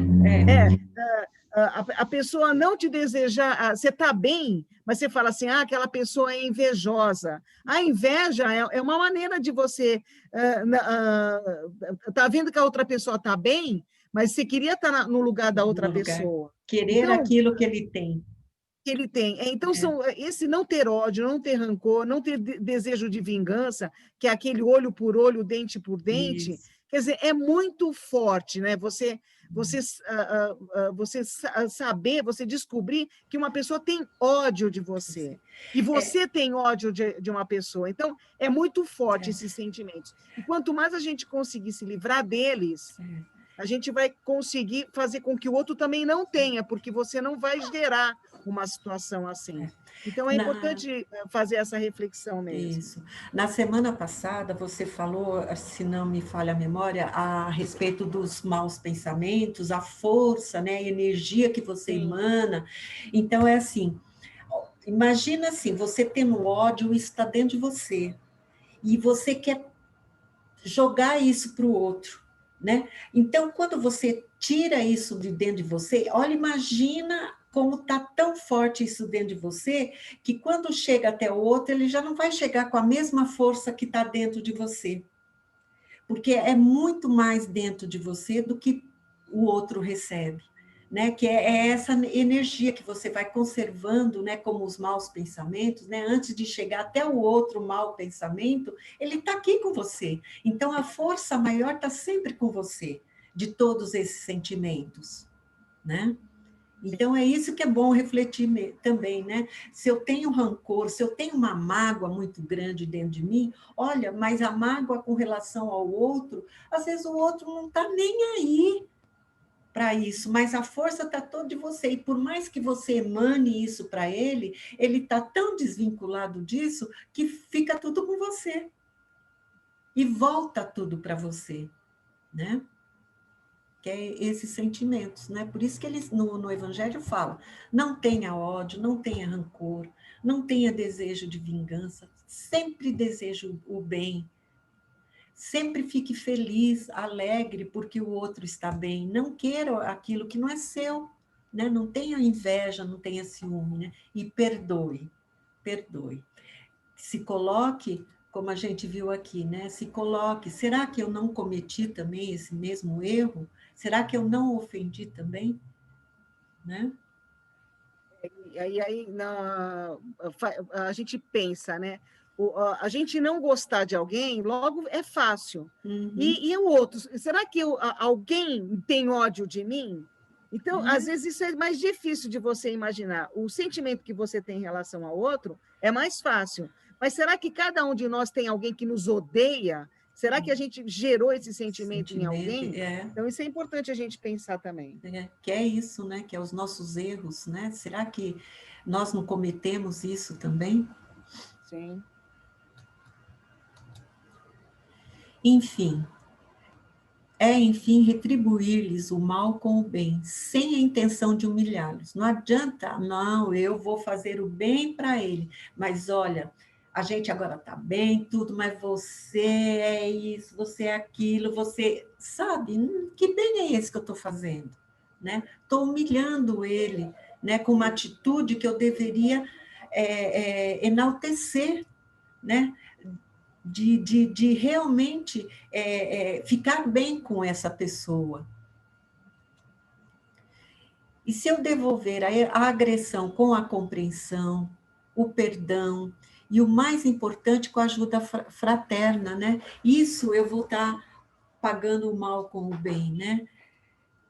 S1: A pessoa não te deseja, você está bem, mas você fala assim, aquela pessoa é invejosa. A inveja é uma maneira de você tá vendo que a outra pessoa está bem, mas você queria estar no lugar da outra pessoa.
S2: Querer então, aquilo que ele tem.
S1: Então, esse não ter ódio, não ter rancor, não ter desejo de vingança, que é aquele olho por olho, dente por dente, isso. Quer dizer, é muito forte, né? Você saber, você descobrir que uma pessoa tem ódio de você, e você tem ódio de uma pessoa. Então, é muito forte esses sentimentos. E quanto mais a gente conseguir se livrar deles, a gente vai conseguir fazer com que o outro também não tenha, porque você não vai gerar uma situação assim. Então, é importante fazer essa reflexão mesmo.
S2: Isso. Na semana passada, você falou, se não me falha a memória, a respeito dos maus pensamentos, a força, né, a energia que você emana. Então, é assim, imagina assim, você tendo ódio, isso está dentro de você, e você quer jogar isso para o outro, né? Então, quando você tira isso de dentro de você, olha, imagina como está tão forte isso dentro de você, que quando chega até o outro, ele já não vai chegar com a mesma força que está dentro de você. Porque é muito mais dentro de você do que o outro recebe, né? Que é essa energia que você vai conservando, né? Como os maus pensamentos, né? Antes de chegar até o outro mau pensamento, ele está aqui com você. Então, a força maior está sempre com você, de todos esses sentimentos, né? Então, é isso que é bom refletir também, né? Se eu tenho rancor, se eu tenho uma mágoa muito grande dentro de mim, olha, mas a mágoa com relação ao outro, às vezes o outro não está nem aí para isso, mas a força está toda de você, e por mais que você emane isso para ele está tão desvinculado disso que fica tudo com você, e volta tudo para você, né? Que é esses sentimentos, né? Por isso que eles no Evangelho fala, não tenha ódio, não tenha rancor, não tenha desejo de vingança, sempre deseje o bem, sempre fique feliz, alegre, porque o outro está bem, não queira aquilo que não é seu, né? Não tenha inveja, não tenha ciúme, né? E perdoe, perdoe. Se coloque, como a gente viu aqui, né? Se coloque, será que eu não cometi também esse mesmo erro? Será que eu não ofendi também? Né?
S1: E aí a gente pensa, né? A gente não gostar de alguém, logo é fácil.
S2: Uhum.
S1: E o outro, será que alguém tem ódio de mim? Então, às vezes, isso é mais difícil de você imaginar. O sentimento que você tem em relação ao outro é mais fácil. Mas será que cada um de nós tem alguém que nos odeia? Será que a gente gerou esse sentimento em alguém? Então, isso é importante a gente pensar também.
S2: Que é isso, né? Que é os nossos erros, né? Será que nós não cometemos isso também?
S1: Sim.
S2: Enfim, retribuir-lhes o mal com o bem, sem a intenção de humilhá-los. Não adianta, não, eu vou fazer o bem para ele, mas olha, a gente agora está bem, tudo, mas você é isso, você é aquilo, você sabe, que bem é esse que eu estou fazendo? Né? Estou humilhando ele, né, com uma atitude que eu deveria enaltecer, né? De realmente ficar bem com essa pessoa. E se eu devolver a agressão com a compreensão, o perdão, e o mais importante, com a ajuda fraterna, né? Isso eu vou estar pagando o mal com o bem, né?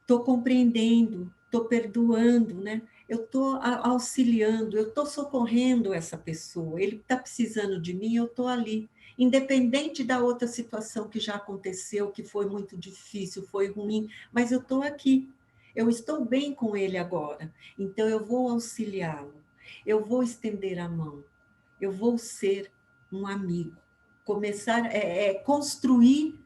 S2: Estou compreendendo, estou perdoando, né? Eu estou auxiliando, eu estou socorrendo essa pessoa. Ele está precisando de mim, eu estou ali. Independente da outra situação que já aconteceu, que foi muito difícil, foi ruim, mas eu estou aqui. Eu estou bem com ele agora. Então, eu vou auxiliá-lo. Eu vou estender a mão. Eu vou ser um amigo. Começar a construir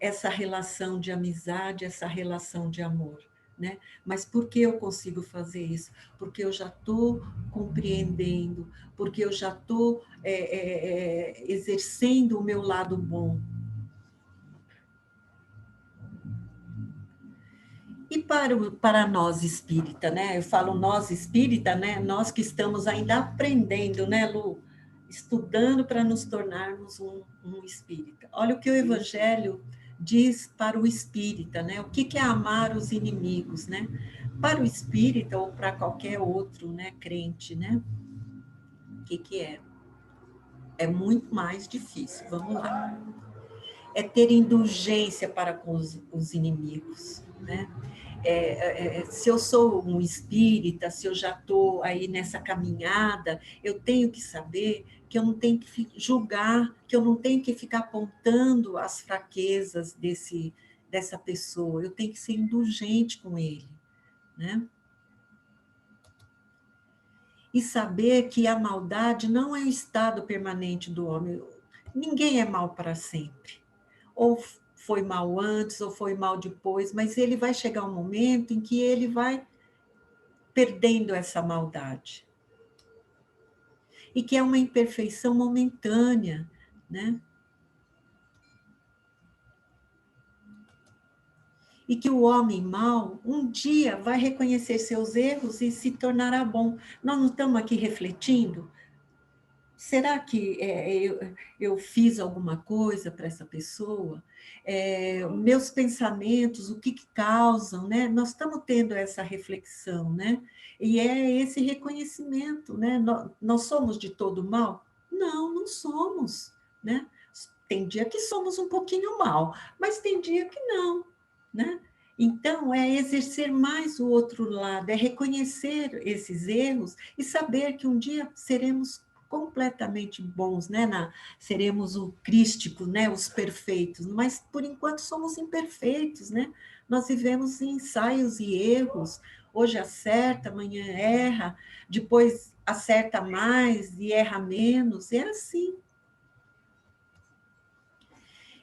S2: essa relação de amizade, essa relação de amor, né? Mas por que eu consigo fazer isso? Porque eu já estou compreendendo, porque eu já estou exercendo o meu lado bom. E para nós espírita, né? Eu falo nós espírita, né? Nós que estamos ainda aprendendo, né, Lu? Estudando para nos tornarmos um espírita. Olha o que o Evangelho diz para o espírita, né? O que é amar os inimigos, né? Para o espírita ou para qualquer outro, né, crente, né? O que é? É muito mais difícil. Vamos lá. É ter indulgência para com os inimigos, né? Se eu sou um espírita, se eu já estou aí nessa caminhada, eu tenho que saber que eu não tenho que julgar, que eu não tenho que ficar apontando as fraquezas dessa pessoa, eu tenho que ser indulgente com ele, né? E saber que a maldade não é o estado permanente do homem. Ninguém é mal para sempre. Ou foi mal antes, ou foi mal depois, mas ele vai chegar um momento em que ele vai perdendo essa maldade. E que é uma imperfeição momentânea, né? E que o homem mau, um dia, vai reconhecer seus erros e se tornará bom. Nós não estamos aqui refletindo será que eu fiz alguma coisa para essa pessoa? Meus pensamentos, o que causam, né? Nós estamos tendo essa reflexão, né? E é esse reconhecimento, né? Nós somos de todo mal? Não, não somos, né? Tem dia que somos um pouquinho mal, mas tem dia que não, né? Então, é exercer mais o outro lado, é reconhecer esses erros e saber que um dia seremos completamente bons, né? Seremos o crístico, né? Os perfeitos, mas por enquanto somos imperfeitos, né? Nós vivemos em ensaios e erros, hoje acerta, amanhã erra, depois acerta mais e erra menos, é assim.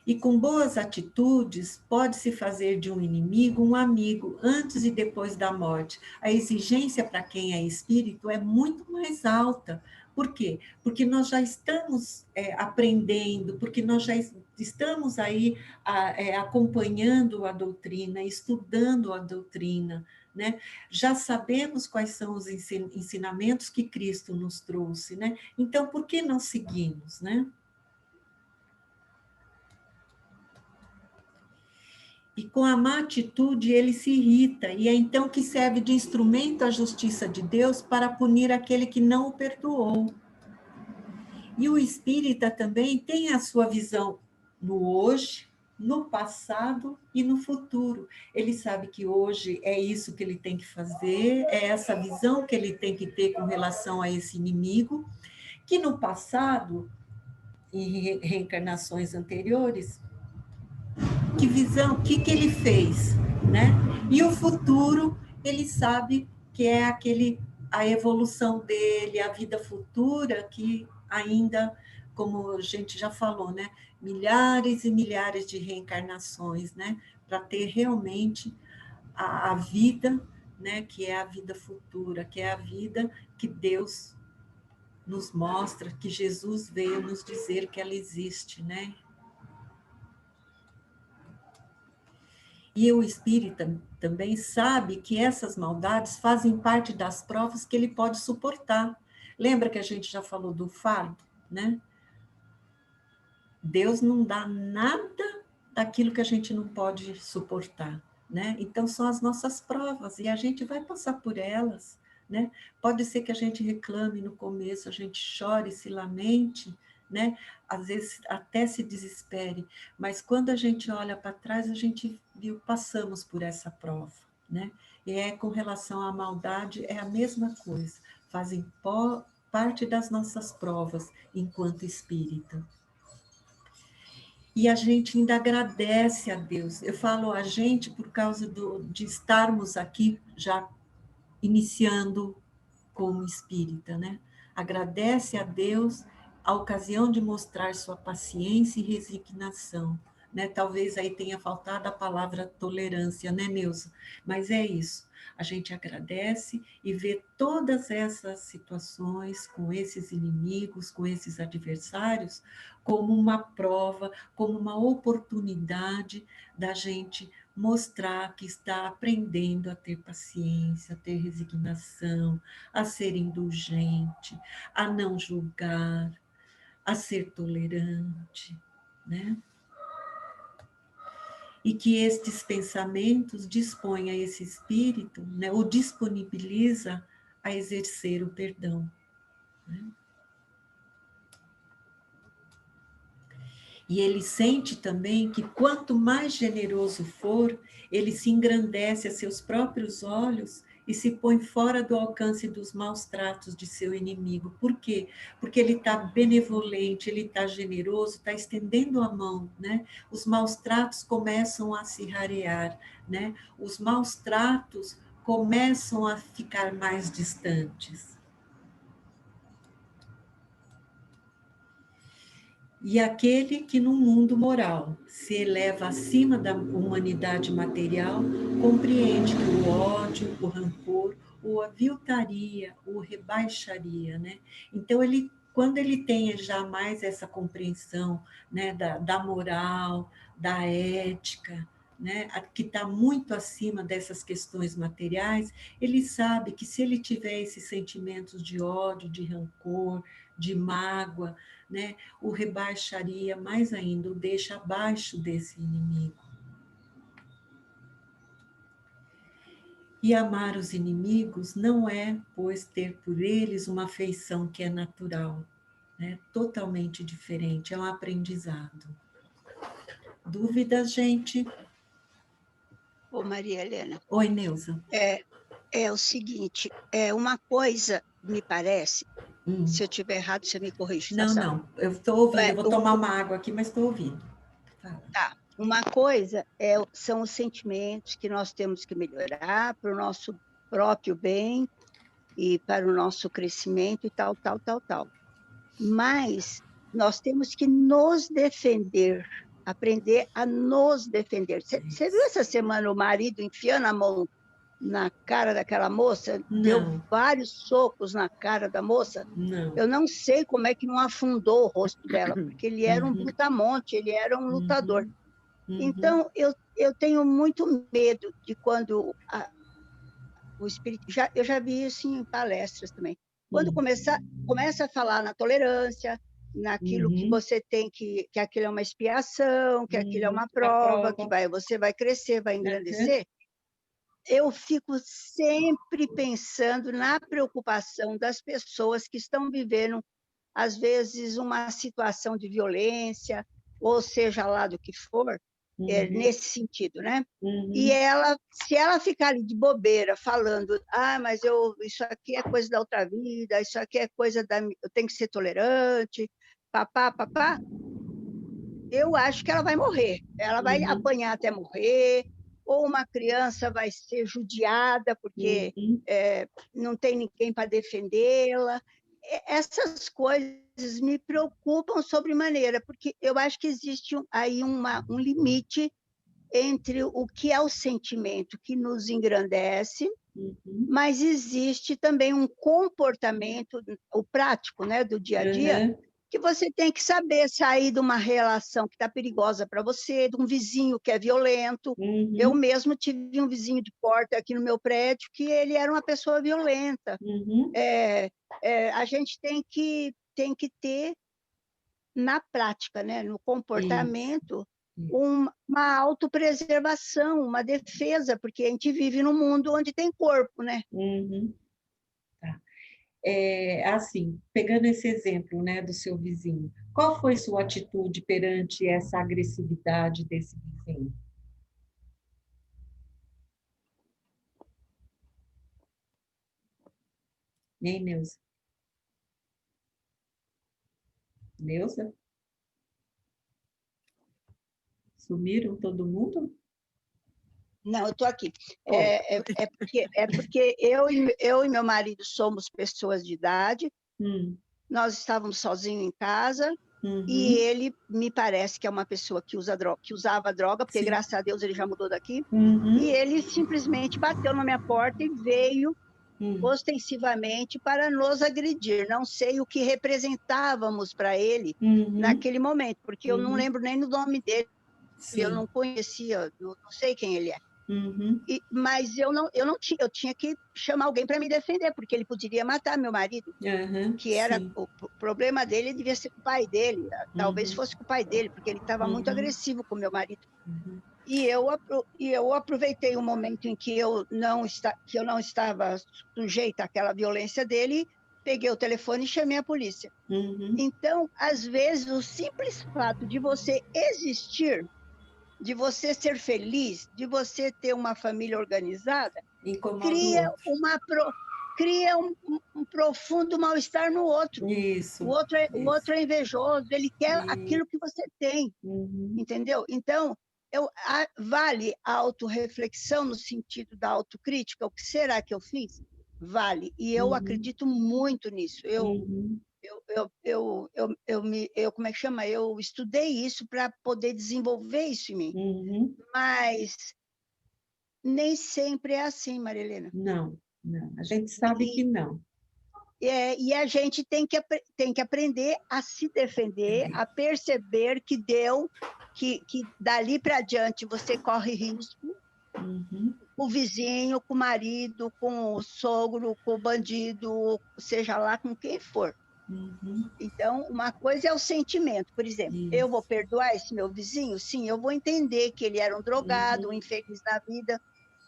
S2: E com boas atitudes, pode-se fazer de um inimigo um amigo antes e depois da morte. A exigência para quem é espírito é muito mais alta. Por quê? Porque nós já estamos aprendendo, porque nós já estamos aí acompanhando a doutrina, estudando a doutrina, né? Já sabemos quais são os ensinamentos que Cristo nos trouxe, né? Então, por que não seguimos, né? E com a má atitude ele se irrita, e é então que serve de instrumento à justiça de Deus para punir aquele que não o perdoou. E o espírita também tem a sua visão no hoje, no passado e no futuro. Ele sabe que hoje é isso que ele tem que fazer, é essa visão que ele tem que ter com relação a esse inimigo, que no passado, em reencarnações anteriores, que visão, o que ele fez, né? E o futuro, ele sabe que é a evolução dele, a vida futura, que ainda, como a gente já falou, né? Milhares e milhares de reencarnações, né? Para ter realmente a vida, né? Que é a vida futura, que é a vida que Deus nos mostra, que Jesus veio nos dizer que ela existe, né? E o espírita também sabe que essas maldades fazem parte das provas que ele pode suportar. Lembra que a gente já falou do fardo, né? Deus não dá nada daquilo que a gente não pode suportar, né? Então são as nossas provas e a gente vai passar por elas, né? Pode ser que a gente reclame no começo, a gente chore, se lamente, né? Às vezes até se desespere, mas quando a gente olha para trás, a gente viu, passamos por essa prova, né? E com relação à maldade, é a mesma coisa, fazem parte das nossas provas enquanto espírita. E a gente ainda agradece a Deus. Eu falo a gente por causa de estarmos aqui já iniciando como espírita, né? Agradece a Deus a ocasião de mostrar sua paciência e resignação, né? Talvez aí tenha faltado a palavra tolerância, né, Neuza? Mas é isso. A gente agradece e vê todas essas situações com esses inimigos, com esses adversários, como uma prova, como uma oportunidade da gente mostrar que está aprendendo a ter paciência, a ter resignação, a ser indulgente, a não julgar, a ser tolerante, né? E que estes pensamentos dispõem a esse espírito, né, o disponibiliza a exercer o perdão, né? E ele sente também que quanto mais generoso for, ele se engrandece a seus próprios olhos e se põe fora do alcance dos maus tratos de seu inimigo. Por quê? Porque ele está benevolente, ele está generoso, está estendendo a mão, né? Os maus tratos começam a se rarear, né? Os maus tratos começam a ficar mais distantes. E aquele que no mundo moral se eleva acima da humanidade material, compreende que o ódio, o rancor, o aviltaria, o rebaixaria, né? Então, quando ele tem já mais essa compreensão, né, da moral, da ética, né, que está muito acima dessas questões materiais, ele sabe que se ele tiver esses sentimentos de ódio, de rancor, de mágoa, né? O rebaixaria mais ainda, o deixa abaixo desse inimigo. E amar os inimigos não é, pois, ter por eles uma afeição que é natural, né? Totalmente diferente, é um aprendizado. Dúvidas, gente?
S4: Ô, Maria Helena,
S2: Oi, Neuza.
S4: é o seguinte, uma coisa, me parece, se eu estiver errado, você me corrige, tá?
S2: Não, eu estou ouvindo,
S4: É,
S2: eu vou tomar uma água aqui, mas estou ouvindo.
S4: Tá. Uma coisa são os sentimentos que nós temos que melhorar para o nosso próprio bem e para o nosso crescimento e tal, tal, tal, tal. Mas nós temos que nos defender, aprender a nos defender. Você viu essa semana o marido enfiando a mão na cara daquela moça?
S2: Não.
S4: Deu vários socos na cara da moça?
S2: Não.
S4: Eu não sei como é que não afundou o rosto dela, porque ele era um brutamonte, ele era um lutador. Então, eu tenho muito medo de quando o espírito... eu já vi isso em palestras também. Quando começa a falar na tolerância, naquilo que você tem que aquilo é uma expiação, que aquilo é uma prova, que você vai crescer, vai engrandecer, eu fico sempre pensando na preocupação das pessoas que estão vivendo, às vezes, uma situação de violência, ou seja lá do que for, nesse sentido, né? E se ela ficar ali de bobeira, falando, mas isso aqui é coisa da outra vida, isso aqui é coisa eu tenho que ser tolerante, papá, eu acho que ela vai morrer. Ela vai apanhar até morrer, ou uma criança vai ser judiada porque não tem ninguém para defendê-la. Essas coisas me preocupam sobremaneira, porque eu acho que existe aí um limite entre o que é o sentimento que nos engrandece, mas existe também um comportamento, o prático, né, do dia a dia, que você tem que saber sair de uma relação que está perigosa para você, de um vizinho que é violento. Eu mesmo tive um vizinho de porta aqui no meu prédio que ele era uma pessoa violenta. A gente tem que ter, na prática, né, no comportamento, uma autopreservação, uma defesa, porque a gente vive num mundo onde tem corpo, né?
S2: Tá. Assim, pegando esse exemplo, né, do seu vizinho, qual foi sua atitude perante essa agressividade desse vizinho? Hein, Neuza? Neuza? Sumiram todo mundo?
S4: Não, eu estou aqui. Porque eu e meu marido somos pessoas de idade, nós estávamos sozinhos em casa, e ele me parece que é uma pessoa que usava droga, porque, graças a Deus, ele já mudou daqui, e ele simplesmente bateu na minha porta e veio ostensivamente para nos agredir. Não sei o que representávamos para ele naquele momento, porque eu não lembro nem do nome dele, eu não conhecia, não sei quem ele é. Mas eu tinha que chamar alguém para me defender, porque ele poderia matar meu marido, que era o problema dele, devia ser com o pai dele, talvez fosse com o pai dele, porque ele estava muito agressivo com meu marido. E eu aproveitei o momento em que eu não estava sujeita àquela violência dele, peguei o telefone e chamei a polícia. Então, às vezes, o simples fato de você existir, de você ser feliz, de você ter uma família organizada, cria um profundo mal-estar no outro.
S2: Isso.
S4: O outro é invejoso, ele quer aquilo que você tem, entendeu? Então, vale a autorreflexão no sentido da autocrítica. O que será que eu fiz? Vale. E eu acredito muito nisso. Como é que chama? Eu estudei isso para poder desenvolver isso em mim. Mas nem sempre é assim, Maria Helena.
S2: Não. A gente sabe que não.
S4: E a gente tem que aprender a se defender, a perceber que que dali para adiante você corre risco, com o vizinho, com o marido, com o sogro, com o bandido, seja lá com quem for.
S2: Uhum.
S4: Então, uma coisa é o sentimento. Por exemplo, eu vou perdoar esse meu vizinho? Sim, eu vou entender que ele era um drogado, um infeliz na vida,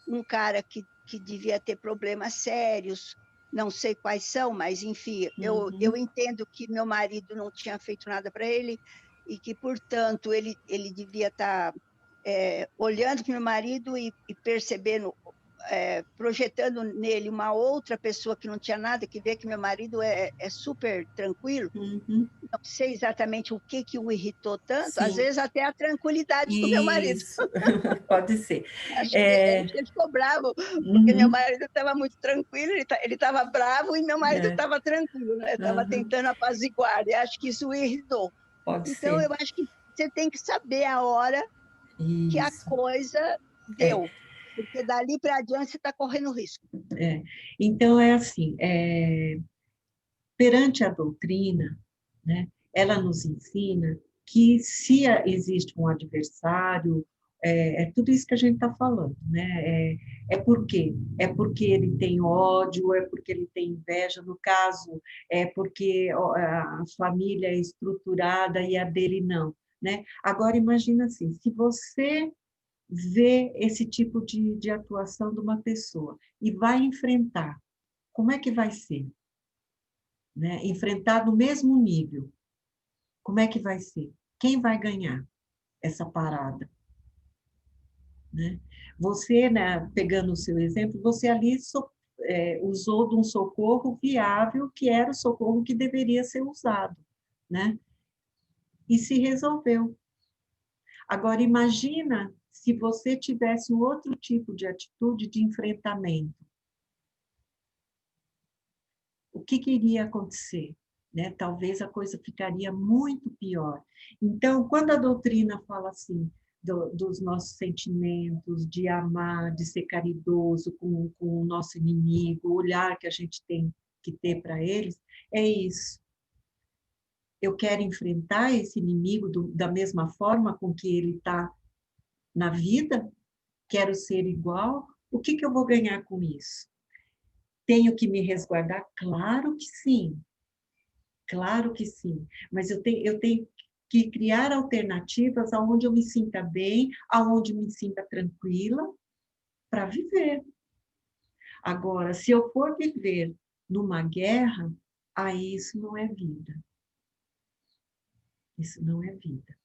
S4: um cara que devia ter problemas sérios, não sei quais são, mas, enfim, eu entendo que meu marido não tinha feito nada para ele e que, portanto, ele devia estar olhando para o meu marido e percebendo, projetando nele uma outra pessoa que não tinha nada, que vê que meu marido é super tranquilo. Não sei exatamente o que o irritou tanto,
S2: Sim.
S4: Às vezes até a tranquilidade do meu marido.
S2: Isso, pode ser.
S4: Acho que ele ficou bravo, porque meu marido estava muito tranquilo, ele estava bravo e meu marido estava tranquilo, né? Estava tentando apaziguar, e acho que isso o irritou.
S2: Pode
S4: então,
S2: ser.
S4: eu acho que você tem que saber a hora que a coisa deu, porque dali para adiante você está correndo risco.
S2: Então, é assim, perante a doutrina, né, ela nos ensina que se existe um adversário, tudo isso que a gente está falando, né? Por quê? É porque ele tem ódio, é porque ele tem inveja, no caso, é porque a família é estruturada e a dele não, né? Agora, imagina assim, se você vê esse tipo de atuação de uma pessoa e vai enfrentar, como é que vai ser? Né? Enfrentar no mesmo nível, como é que vai ser? Quem vai ganhar essa parada? Né? Você, né, pegando o seu exemplo, você ali usou de um socorro viável, que era o socorro que deveria ser usado, né? E se resolveu. Agora, imagina se você tivesse um outro tipo de atitude de enfrentamento. O que iria acontecer? Né? Talvez a coisa ficaria muito pior. Então, quando a doutrina fala assim, dos nossos sentimentos, de amar, de ser caridoso com o nosso inimigo, o olhar que a gente tem que ter para eles, é isso. Eu quero enfrentar esse inimigo da mesma forma com que ele está na vida, quero ser igual, o que eu vou ganhar com isso? Tenho que me resguardar? Claro que sim. Claro que sim, mas eu tenho que criar alternativas aonde eu me sinta bem, aonde me sinta tranquila, para viver. Agora, se eu for viver numa guerra, aí isso não é vida. Isso não é vida.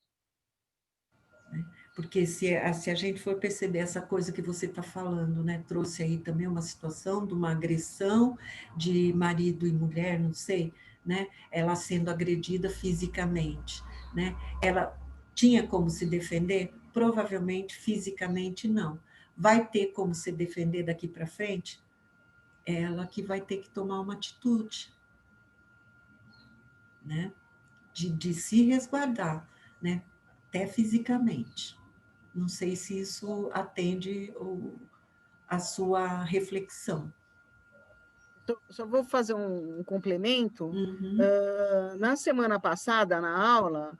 S2: Porque se a gente for perceber essa coisa que você está falando, né, trouxe aí também uma situação de uma agressão de marido e mulher, não sei, né, ela sendo agredida fisicamente, né, ela tinha como se defender? Provavelmente fisicamente não. Vai ter como se defender daqui para frente? Ela que vai ter que tomar uma atitude, né, de se resguardar, né, até fisicamente. Não sei se isso atende a sua reflexão.
S1: Só vou fazer um complemento. Na semana passada, na aula,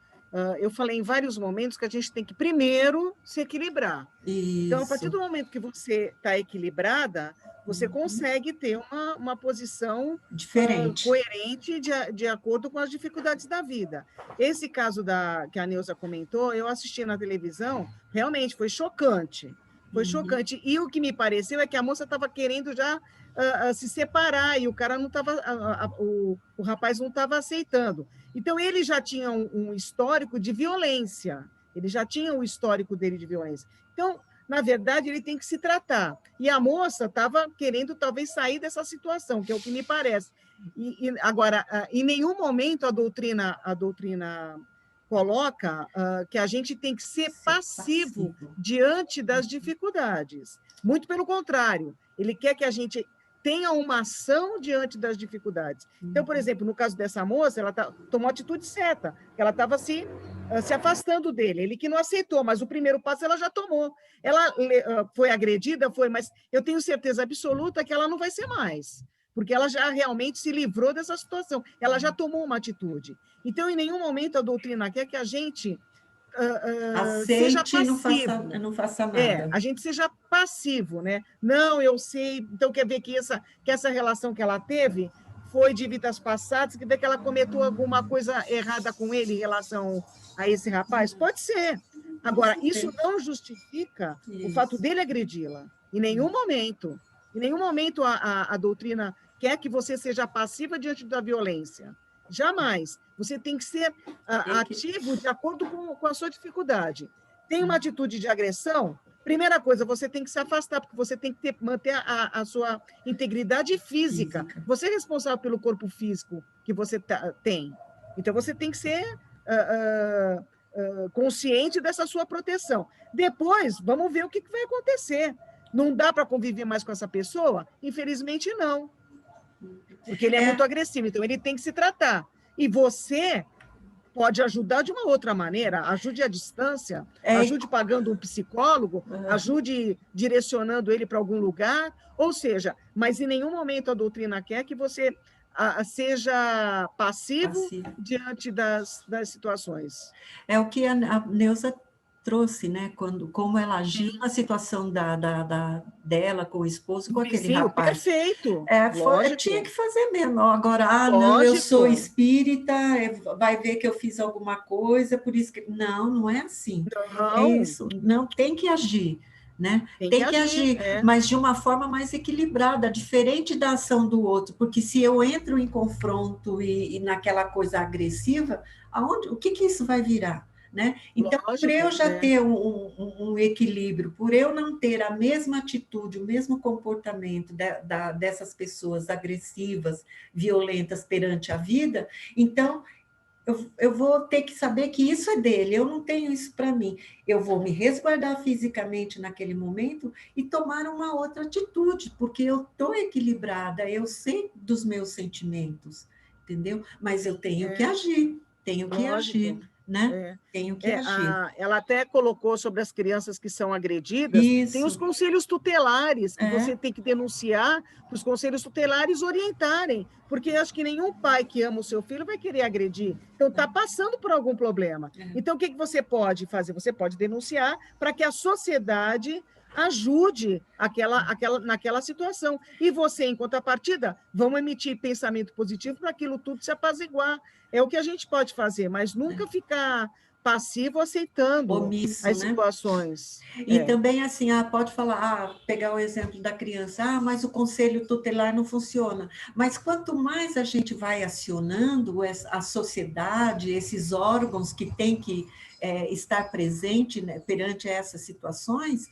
S1: eu falei em vários momentos que a gente tem que primeiro se equilibrar.
S2: Isso.
S1: Então, a partir do momento que você está equilibrada, você consegue ter uma posição
S2: diferente,
S1: coerente de acordo com as dificuldades da vida. Esse caso que a Neuza comentou, eu assisti na televisão, realmente foi chocante. Foi chocante. E o que me pareceu é que a moça estava querendo já se separar e o cara não estava, o rapaz não estava aceitando. Então, ele já tinha um histórico de violência. Ele já tinha o histórico dele de violência. Então, na verdade, ele tem que se tratar. E a moça estava querendo, talvez, sair dessa situação, que é o que me parece. Agora, em nenhum momento a doutrina coloca que a gente tem que ser passivo diante das dificuldades. Muito pelo contrário, ele quer que a gente tenha uma ação diante das dificuldades. Então, por exemplo, no caso dessa moça, ela tomou a atitude certa, ela estava se afastando dele, ele que não aceitou, mas o primeiro passo ela já tomou. Ela foi agredida, mas eu tenho certeza absoluta que ela não vai ser mais, porque ela já realmente se livrou dessa situação, ela já tomou uma atitude. Então, em nenhum momento a doutrina quer que a gente seja passivo.
S2: Não faça nada.
S1: A gente seja passivo, né? Não, eu sei. Então, quer ver que essa relação que ela teve foi de vidas passadas, que vê que ela cometeu alguma coisa errada com ele em relação a esse rapaz? Pode ser. Agora, isso não justifica o fato dele agredi-la. Em nenhum momento. Em nenhum momento a doutrina quer que você seja passiva diante da violência. Jamais. Você tem que ser ativo de acordo com a sua dificuldade. Tem uma atitude de agressão, primeira coisa, você tem que se afastar, porque você tem que manter a sua integridade física. Você é responsável pelo corpo físico que você tem. Então, você tem que ser consciente dessa sua proteção. Depois, vamos ver o que vai acontecer. Não dá para conviver mais com essa pessoa? Infelizmente, não. Porque ele é muito agressivo, então ele tem que se tratar. E você pode ajudar de uma outra maneira, ajude à distância, ajude pagando um psicólogo, ajude direcionando ele para algum lugar, ou seja, mas em nenhum momento a doutrina quer que você seja passivo diante das situações.
S2: É o que a Neuza trouxe, né? Como ela agiu na situação dela com o esposo, com aquele rapaz.
S1: Perfeito.
S2: Tinha que fazer mesmo. Agora, não, eu sou espírita, vai ver que eu fiz alguma coisa, por isso que... Não é assim.
S1: Não.
S2: É isso. Não, tem que agir. Né? Tem que agir, mas de uma forma mais equilibrada, diferente da ação do outro, porque se eu entro em confronto e naquela coisa agressiva, o que isso vai virar? Né? Então, por eu já ter um equilíbrio, por eu não ter a mesma atitude, o mesmo comportamento dessas pessoas agressivas, violentas perante a vida, então eu vou ter que saber que isso é dele, eu não tenho isso para mim. Eu vou me resguardar fisicamente naquele momento e tomar uma outra atitude, porque eu estou equilibrada, eu sei dos meus sentimentos, entendeu? Mas eu tenho que agir, né? Tenho que agir.
S1: Ela até colocou sobre as crianças que são agredidas, tem os conselhos tutelares, que você tem que denunciar para os conselhos tutelares orientarem, porque acho que nenhum pai que ama o seu filho vai querer agredir, então está passando por algum problema. Então, o que você pode fazer? Você pode denunciar para que a sociedade ajude naquela situação. E você, em contrapartida, vamos emitir pensamento positivo para aquilo tudo se apaziguar. É o que a gente pode fazer, mas nunca ficar passivo aceitando
S2: omisso,
S1: as situações.
S2: Né? E também, assim, pode falar, pegar o exemplo da criança, mas o conselho tutelar não funciona. Mas quanto mais a gente vai acionando a sociedade, esses órgãos que têm que estar presente, né, perante essas situações,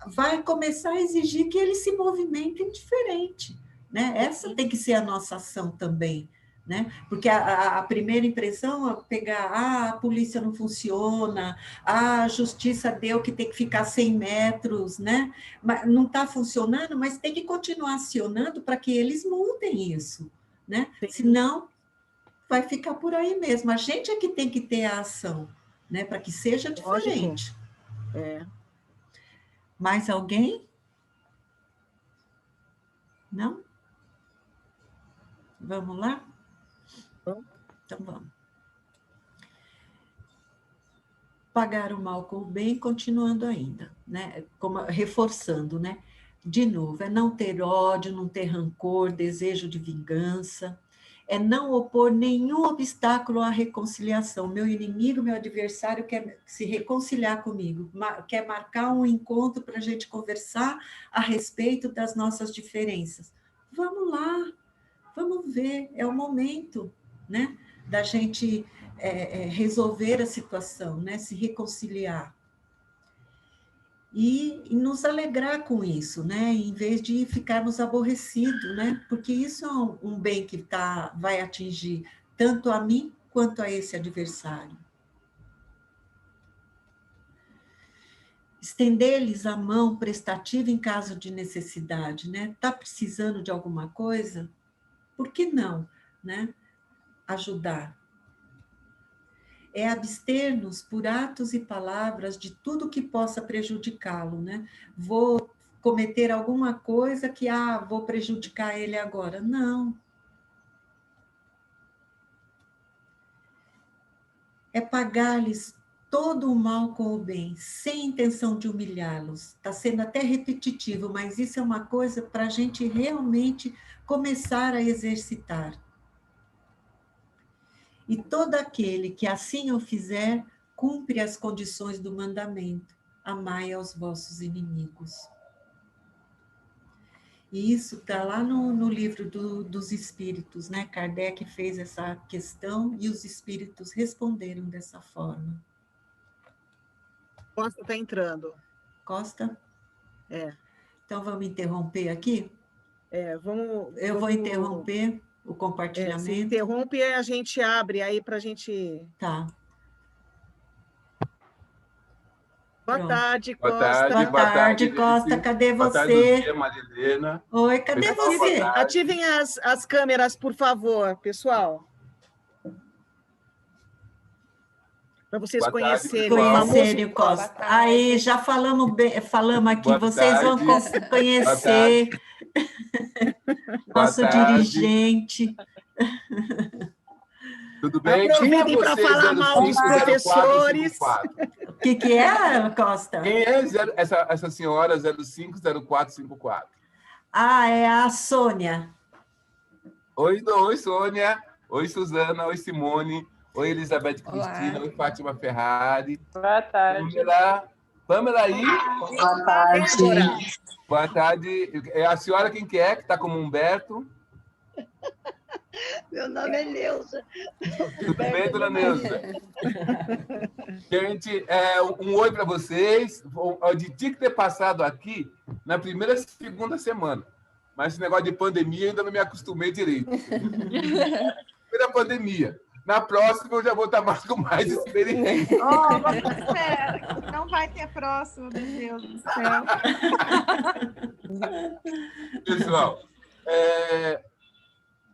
S2: vai começar a exigir que eles se movimentem diferente. Né? Essa tem que ser a nossa ação também. Né? Porque a primeira impressão é pegar, a polícia não funciona, a justiça deu que tem que ficar 100 metros, né? Mas não está funcionando, mas tem que continuar acionando para que eles mudem isso, né? Senão vai ficar por aí mesmo. A gente é que tem que ter a ação, né? Para que seja diferente. Mais alguém? Não? Vamos lá? Então vamos. Pagar o mal com o bem, continuando ainda, né? Reforçando, né? De novo, é não ter ódio, não ter rancor, desejo de vingança, é não opor nenhum obstáculo à reconciliação. Meu inimigo, meu adversário quer se reconciliar comigo, quer marcar um encontro para a gente conversar a respeito das nossas diferenças. Vamos lá, vamos ver, é o momento, né? Da gente resolver a situação, né? Se reconciliar. E nos alegrar com isso, né? Em vez de ficarmos aborrecidos, né? Porque isso é um bem que vai atingir tanto a mim quanto a esse adversário. Estender-lhes a mão prestativa em caso de necessidade, né? Está precisando de alguma coisa? Por que não, né? Ajudar. É abster-nos por atos e palavras de tudo que possa prejudicá-lo, né? Vou cometer alguma coisa que, vou prejudicar ele agora. Não. É pagar-lhes todo o mal com o bem, sem intenção de humilhá-los. Está sendo até repetitivo, mas isso é uma coisa para a gente realmente começar a exercitar. E todo aquele que assim o fizer, cumpre as condições do mandamento. Amai aos vossos inimigos. E isso está lá no livro dos Espíritos, né? Kardec fez essa questão e os Espíritos responderam dessa forma.
S1: Costa está entrando.
S2: Costa?
S1: É.
S2: Então, vamos interromper aqui? Eu vou interromper o compartilhamento.
S1: Se interrompe e a gente abre aí para a gente...
S2: Tá.
S1: Boa tarde, Costa.
S2: Boa tarde, Costa. Cadê você?
S5: Boa tarde, Marilena.
S2: Oi, cadê você?
S1: Ativem as câmeras, por favor, pessoal. Para vocês
S2: conhecerem o Costa. Aí, já falamos aqui, vocês vão conhecer nosso dirigente.
S5: Tudo bem?
S1: Aproveitem para falar mal dos professores.
S2: O que é, Costa?
S5: Quem é essa senhora 050454?
S2: Ah, é a Sônia.
S5: Oi, Sônia. Oi, Suzana. Oi, Simone. Oi, Elizabeth Cristina. Oi, Fátima Ferrari.
S3: Boa tarde.
S5: Pamela aí.
S6: Boa tarde.
S5: Boa tarde. É a senhora quem que é? Que está como Humberto?
S4: Meu nome é Neuza.
S5: Tudo bem, dona Neuza? Gente, um oi para vocês. Eu tinha que ter passado aqui na segunda semana. Mas esse negócio de pandemia ainda não me acostumei direito. Primeira pandemia. Na próxima eu já vou estar com mais experiência.
S3: Espera, não vai ter próxima, meu Deus do céu.
S5: Pessoal,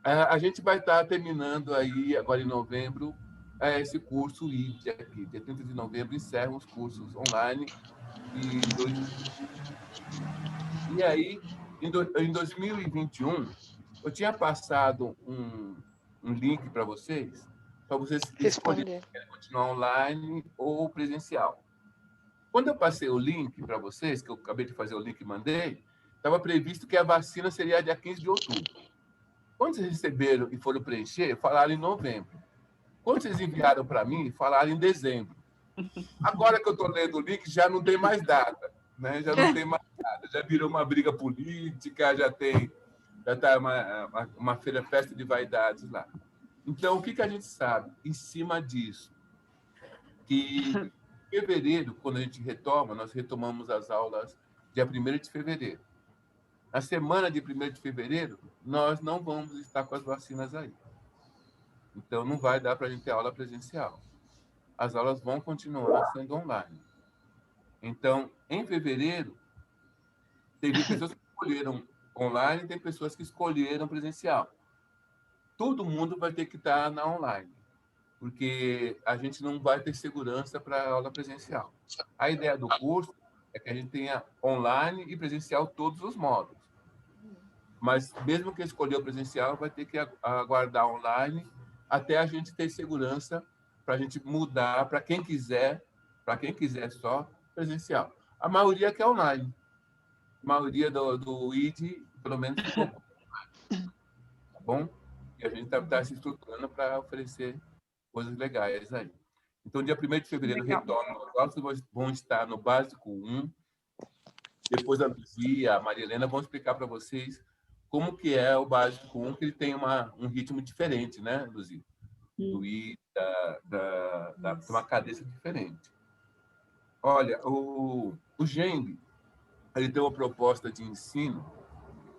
S5: a gente vai estar terminando aí, agora em novembro, esse curso ID aqui. Dia 30 de novembro encerram os cursos online. E aí, em 2021, eu tinha passado um link para vocês escolherem se querem continuar online ou presencial. Quando eu passei o link para vocês, que eu acabei de fazer o link e mandei, estava previsto que a vacina seria dia 15 de outubro. Quando vocês receberam e foram preencher, falaram em novembro. Quando vocês enviaram para mim, falaram em dezembro. Agora que eu estou lendo o link, já não tem mais data, né? Já não tem mais nada. Já virou uma briga política, já está uma festa de vaidades lá. Então, o que a gente sabe em cima disso? Que em fevereiro, quando a gente retoma, nós retomamos as aulas dia 1º de fevereiro. Na semana de 1º de fevereiro, nós não vamos estar com as vacinas aí. Então, não vai dar para a gente ter aula presencial. As aulas vão continuar sendo online. Então, em fevereiro, teve pessoas que escolheram online e tem pessoas que escolheram presencial. Todo mundo vai ter que estar na online, porque a gente não vai ter segurança para a aula presencial. A ideia do curso é que a gente tenha online e presencial todos os módulos. Mas mesmo quem escolheu presencial vai ter que aguardar online até a gente ter segurança para a gente mudar para quem quiser só presencial. A maioria quer online. A maioria do ID, pelo menos, ficou online. Tá bom? E a gente está se estruturando para oferecer coisas legais aí. Então, dia 1º de fevereiro, retorno. Nós vão estar no Básico 1. Depois a Luzia, a Maria Helena vão explicar para vocês como que é o Básico 1, que ele tem um ritmo diferente, né, Luzia? Do I, uma cadência diferente. Olha, o Geng, ele tem uma proposta de ensino,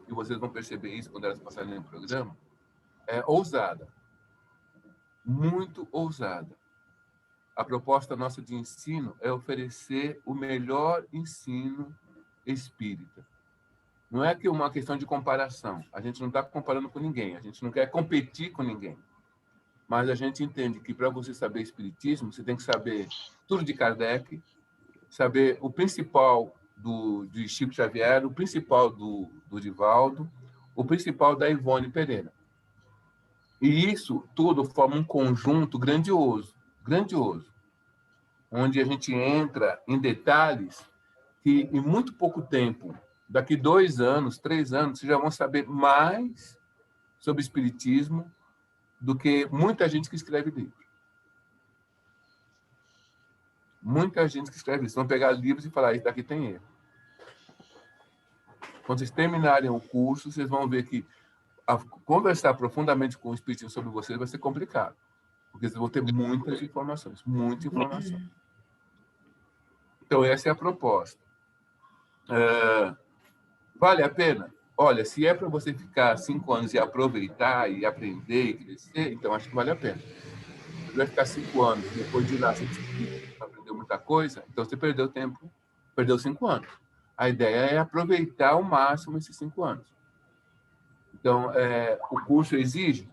S5: e vocês vão perceber isso quando elas passarem no programa, ousada, muito ousada. A proposta nossa de ensino é oferecer o melhor ensino espírita. Não é que uma questão de comparação. A gente não está comparando com ninguém, a gente não quer competir com ninguém. Mas a gente entende que para você saber espiritismo, você tem que saber tudo de Kardec, saber o principal de Chico Xavier, o principal do Divaldo, o principal da Ivone Pereira. E isso tudo forma um conjunto grandioso, grandioso. onde a gente entra em detalhes que, em muito pouco tempo, daqui 2 anos, 3 anos, vocês já vão saber mais sobre espiritismo do que muita gente que escreve livro. Muita gente que escreve livros. Vão pegar livros e falar, isso daqui tem erro. Quando vocês terminarem o curso, vocês vão ver que conversar profundamente com o espiritismo sobre vocês vai ser complicado. Porque vocês vão ter muitas informações, muita informação. Então, essa é a proposta. Vale a pena? Olha, se é para você ficar 5 anos e aproveitar e aprender e crescer, então acho que vale a pena. Se vai ficar 5 anos, depois de lá você aprendeu muita coisa, então você perdeu tempo, perdeu 5 anos. A ideia é aproveitar ao máximo esses 5 anos. Então, o curso exige?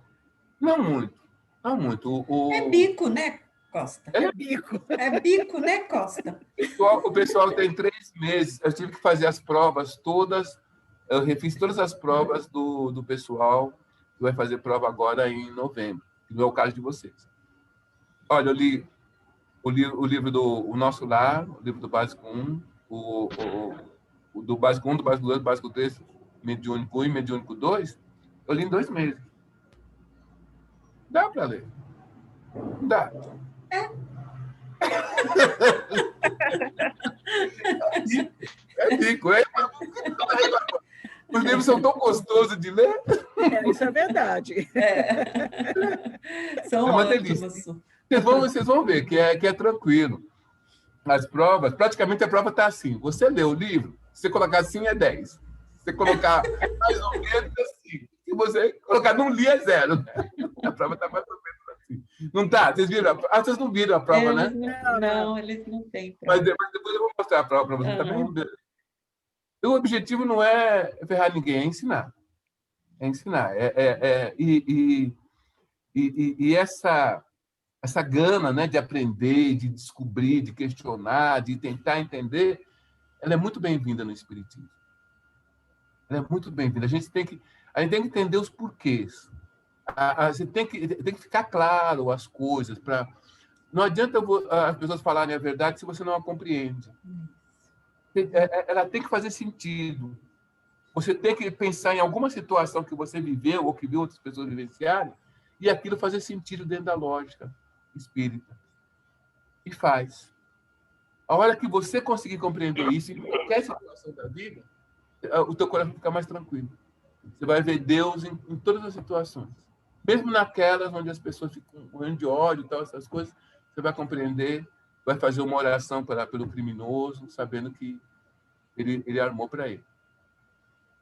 S5: Não muito. Não muito.
S2: É bico, né, Costa?
S1: É bico.
S2: É bico, né, Costa?
S5: O pessoal tem 3 meses. Eu tive que fazer as provas todas. Eu refiz todas as provas do pessoal que vai fazer prova agora em novembro, que não é o caso de vocês. Olha, eu li o livro do O Nosso Lar, o livro do Básico 1, o do Básico 1, do Básico 2, do Básico 3, Mediúnico 1 e Mediúnico 2, eu li em 2 meses. Dá para ler. Dá. É bico, é? Os livros são tão gostosos de ler.
S1: Isso é verdade.
S2: São
S5: uma
S2: ótimos.
S5: delícia. Vocês vão ver que é tranquilo. As provas, praticamente a prova está assim. Você lê o livro, se você colocar assim é 10. Se você colocar mais ou menos é 5. Se você colocar não li é 0. A prova está mais ou menos assim. Não tá? Vocês viram? Vocês não viram a prova, né?
S2: Não, eles não têm prova.
S5: Mas depois eu vou mostrar a prova para vocês também. O objetivo não é ferrar ninguém, é ensinar. É ensinar. E essa gana, né, de aprender, de descobrir, de questionar, de tentar entender, ela é muito bem-vinda no Espiritismo. Ela é muito bem-vinda. A gente tem que entender os porquês. Você tem que ficar claro as coisas. Não adianta as pessoas falarem a verdade se você não a compreende. Ela tem que fazer sentido. Você tem que pensar em alguma situação que você viveu ou que viu outras pessoas vivenciarem e aquilo fazer sentido dentro da lógica espírita. E faz. A hora que você conseguir compreender isso em qualquer situação da vida, o teu coração fica mais tranquilo. Você vai ver Deus em todas as situações. Mesmo naquelas onde as pessoas ficam morrendo de ódio e tal, essas coisas, você vai compreender, vai fazer uma oração pelo criminoso, sabendo que ele armou para ele.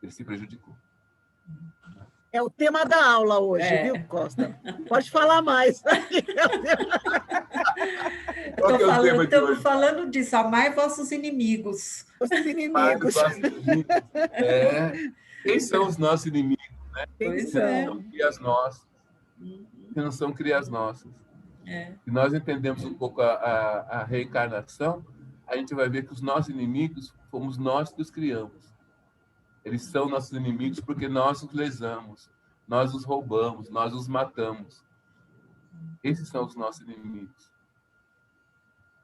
S5: Ele se prejudicou.
S1: É o tema da aula hoje, viu, Costa? Pode falar mais.
S2: Estamos falando disso, amai vossos inimigos.
S1: Os inimigos.
S5: Quem são os nossos inimigos? Né?
S2: Pois
S5: Não crias nossas. Que não são crias nossas. Se nós entendemos um pouco a reencarnação, a gente vai ver que os nossos inimigos fomos nós que os criamos. Eles são nossos inimigos porque nós os lesamos, nós os roubamos, nós os matamos. Esses são os nossos inimigos.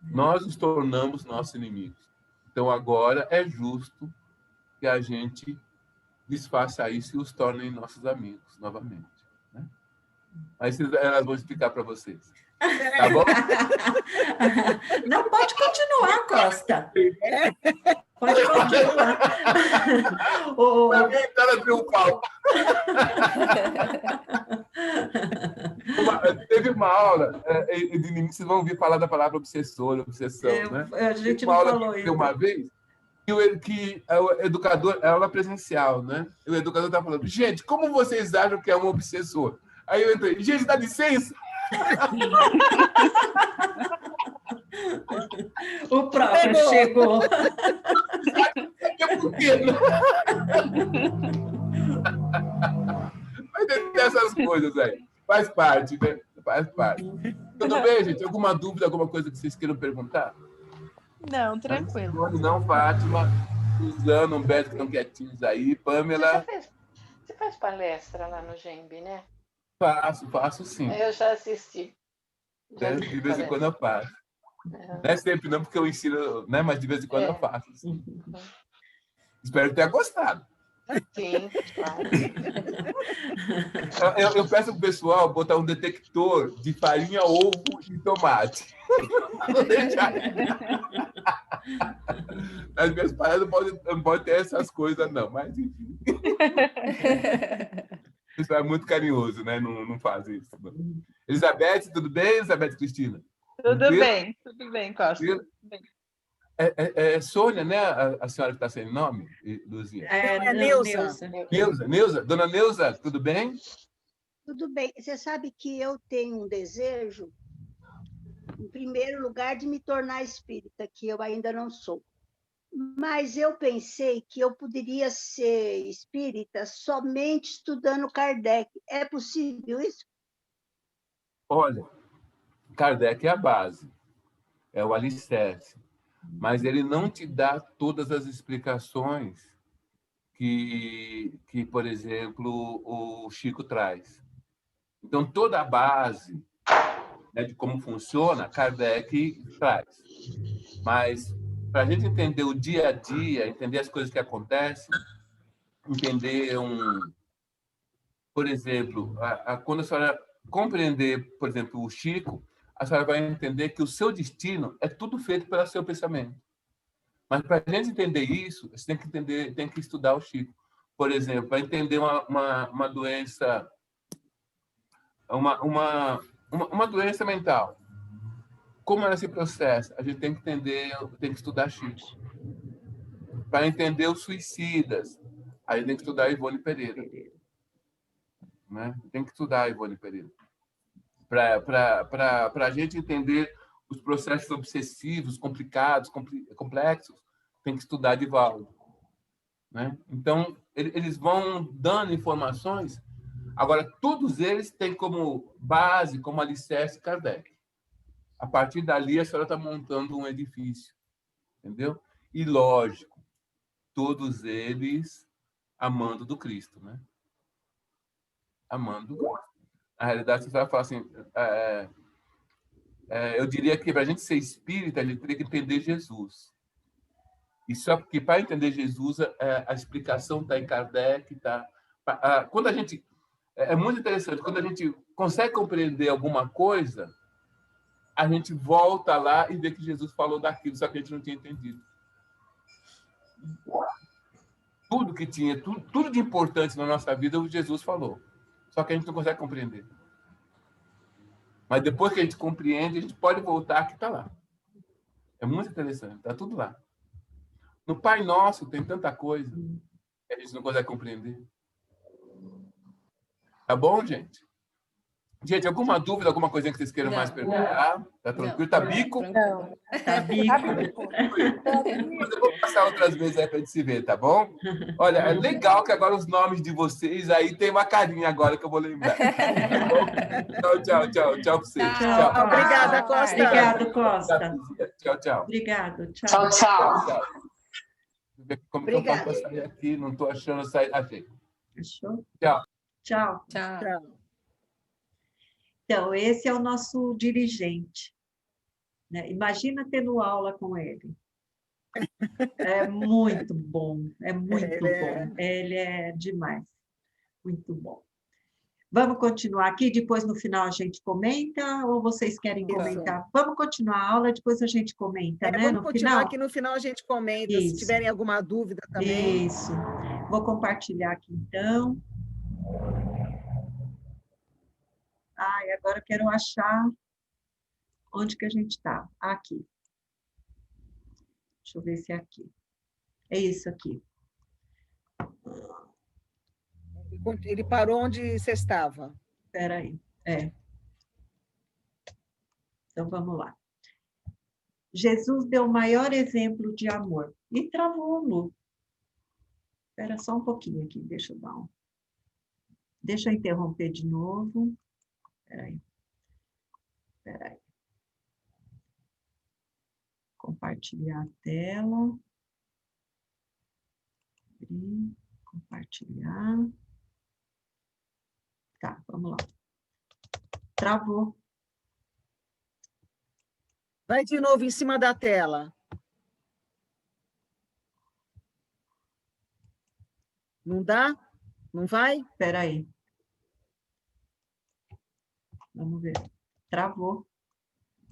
S5: Nós os tornamos nossos inimigos. Então, agora é justo que a gente desfaça isso e os tornem nossos amigos novamente. Né? Mas elas vão explicar para vocês. Tá bom?
S2: Não, pode continuar, Costa. Pode continuar.
S5: Para mim, ela triunfal. Teve uma aula de inimigos, vocês vão ouvir falar da palavra obsessor, obsessão, né?
S2: A gente
S5: uma
S2: não
S5: aula
S2: falou
S5: que
S2: isso.
S5: uma vez que o educador, é aula presencial, né? E o educador estava falando, gente, como vocês acham que é um obsessor? Aí eu entrei, gente, dá licença.
S2: O próprio chegou.
S5: Por quê? Mas dessas coisas aí. Faz parte, né? Faz parte. Tudo bem, gente? Alguma dúvida, alguma coisa que vocês queiram perguntar?
S7: Não, tranquilo.
S5: Não, Fátima. Suzana, Humberto, que estão quietinhos aí. Pamela.
S7: Você faz palestra lá no GEMB, né?
S5: Faço sim.
S7: Eu já assisti.
S5: De vez em quando eu faço. Não é sempre não, porque eu ensino, né? Mas de vez em quando eu faço. Assim. Espero que tenha gostado.
S7: Sim, claro.
S5: Eu peço para o pessoal botar um detector de farinha, ovo e tomate. Vou deixar. Nas minhas palestras não pode ter essas coisas, não. Mas, enfim. Isso é muito carinhoso, né? Não faz isso. Não. Elizabeth, tudo bem, Elizabeth Cristina?
S3: Tudo bem, Costa. Tudo bem.
S5: É Sônia, né? A senhora que está sem nome, Luzia?
S1: É Neuza.
S5: Neuza. Dona Neuza, tudo bem?
S4: Tudo bem. Você sabe que eu tenho um desejo, em primeiro lugar, de me tornar espírita, que eu ainda não sou. Mas eu pensei que eu poderia ser espírita somente estudando Kardec. É possível isso?
S5: Olha, Kardec é a base, é o alicerce, mas ele não te dá todas as explicações que por exemplo, o Chico traz. Então, toda a base, né, de como funciona, Kardec traz. Mas, para a gente entender o dia a dia, entender as coisas que acontecem, entender por exemplo, quando a senhora compreender, por exemplo, o Chico, a senhora vai entender que o seu destino é tudo feito pelo seu pensamento. Mas para a gente entender isso, você tem que estudar o Chico. Por exemplo, para entender uma doença, uma doença mental, como ela se processa, a gente tem que entender, tem que estudar Chico. Para entender os suicidas, a gente tem que estudar Ivone Pereira. Né? Tem que estudar a Ivone Pereira. Para a gente entender os processos obsessivos, complicados, complexos, tem que estudar Divaldo. Né? Então, eles vão dando informações. Agora, todos eles têm como base, como alicerce, Kardec. A partir dali, a senhora está montando um edifício. Entendeu? E, lógico, todos eles amando do Cristo. Né? Amando do Cristo. Na realidade, você vai falar assim... eu diria que para a gente ser espírita, a gente teria que entender Jesus. E só porque para entender Jesus, a explicação está em Kardec. Quando a gente é muito interessante, quando a gente consegue compreender alguma coisa, a gente volta lá e vê que Jesus falou daquilo, só que a gente não tinha entendido. Tudo que tinha, tudo de importante na nossa vida, o Jesus falou. Só que a gente não consegue compreender. Mas depois que a gente compreende, a gente pode voltar que está lá. É muito interessante, está tudo lá. No Pai Nosso tem tanta coisa que a gente não consegue compreender. Tá bom, gente? Gente, alguma dúvida, alguma coisinha que vocês queiram mais perguntar? Tá tranquilo? Tá bico?
S6: Não. Tá bico.
S5: Mas eu vou passar outras vezes aí para a gente se ver, tá bom? Olha, é legal que agora os nomes de vocês aí tem uma carinha agora que eu vou lembrar. Tchau para vocês.
S6: Tchau.
S1: Obrigada, Costa.
S6: Obrigado, Costa.
S5: Tchau.
S6: Obrigado. Tchau.
S5: Como que eu faço para sair aqui? Não estou achando sair. Achei.
S6: Achou?
S5: Tchau.
S6: Então, esse é o nosso dirigente. Né? Imagina tendo aula com ele. É muito bom, é muito bom. Ele é demais. Muito bom. Vamos continuar aqui, depois no final a gente comenta, ou vocês querem comentar? Vamos continuar a aula, depois a gente comenta, né?
S1: Vamos continuar aqui no final, a gente comenta, se tiverem alguma dúvida também.
S6: Isso. Vou compartilhar aqui, então. Agora eu quero achar onde que a gente está. Aqui. Deixa eu ver se é aqui. É isso aqui.
S1: Ele parou onde você estava.
S6: Espera aí. Então, vamos lá. Jesus deu o maior exemplo de amor. E travou, Lu. Espera só um pouquinho aqui, deixa eu dar um... Deixa eu interromper de novo. Espera aí. Compartilhar a tela. Abrir, compartilhar. Tá, vamos lá. Travou.
S1: Vai de novo em cima da tela. Não dá? Não vai?
S6: Espera aí. Vamos ver. Travou.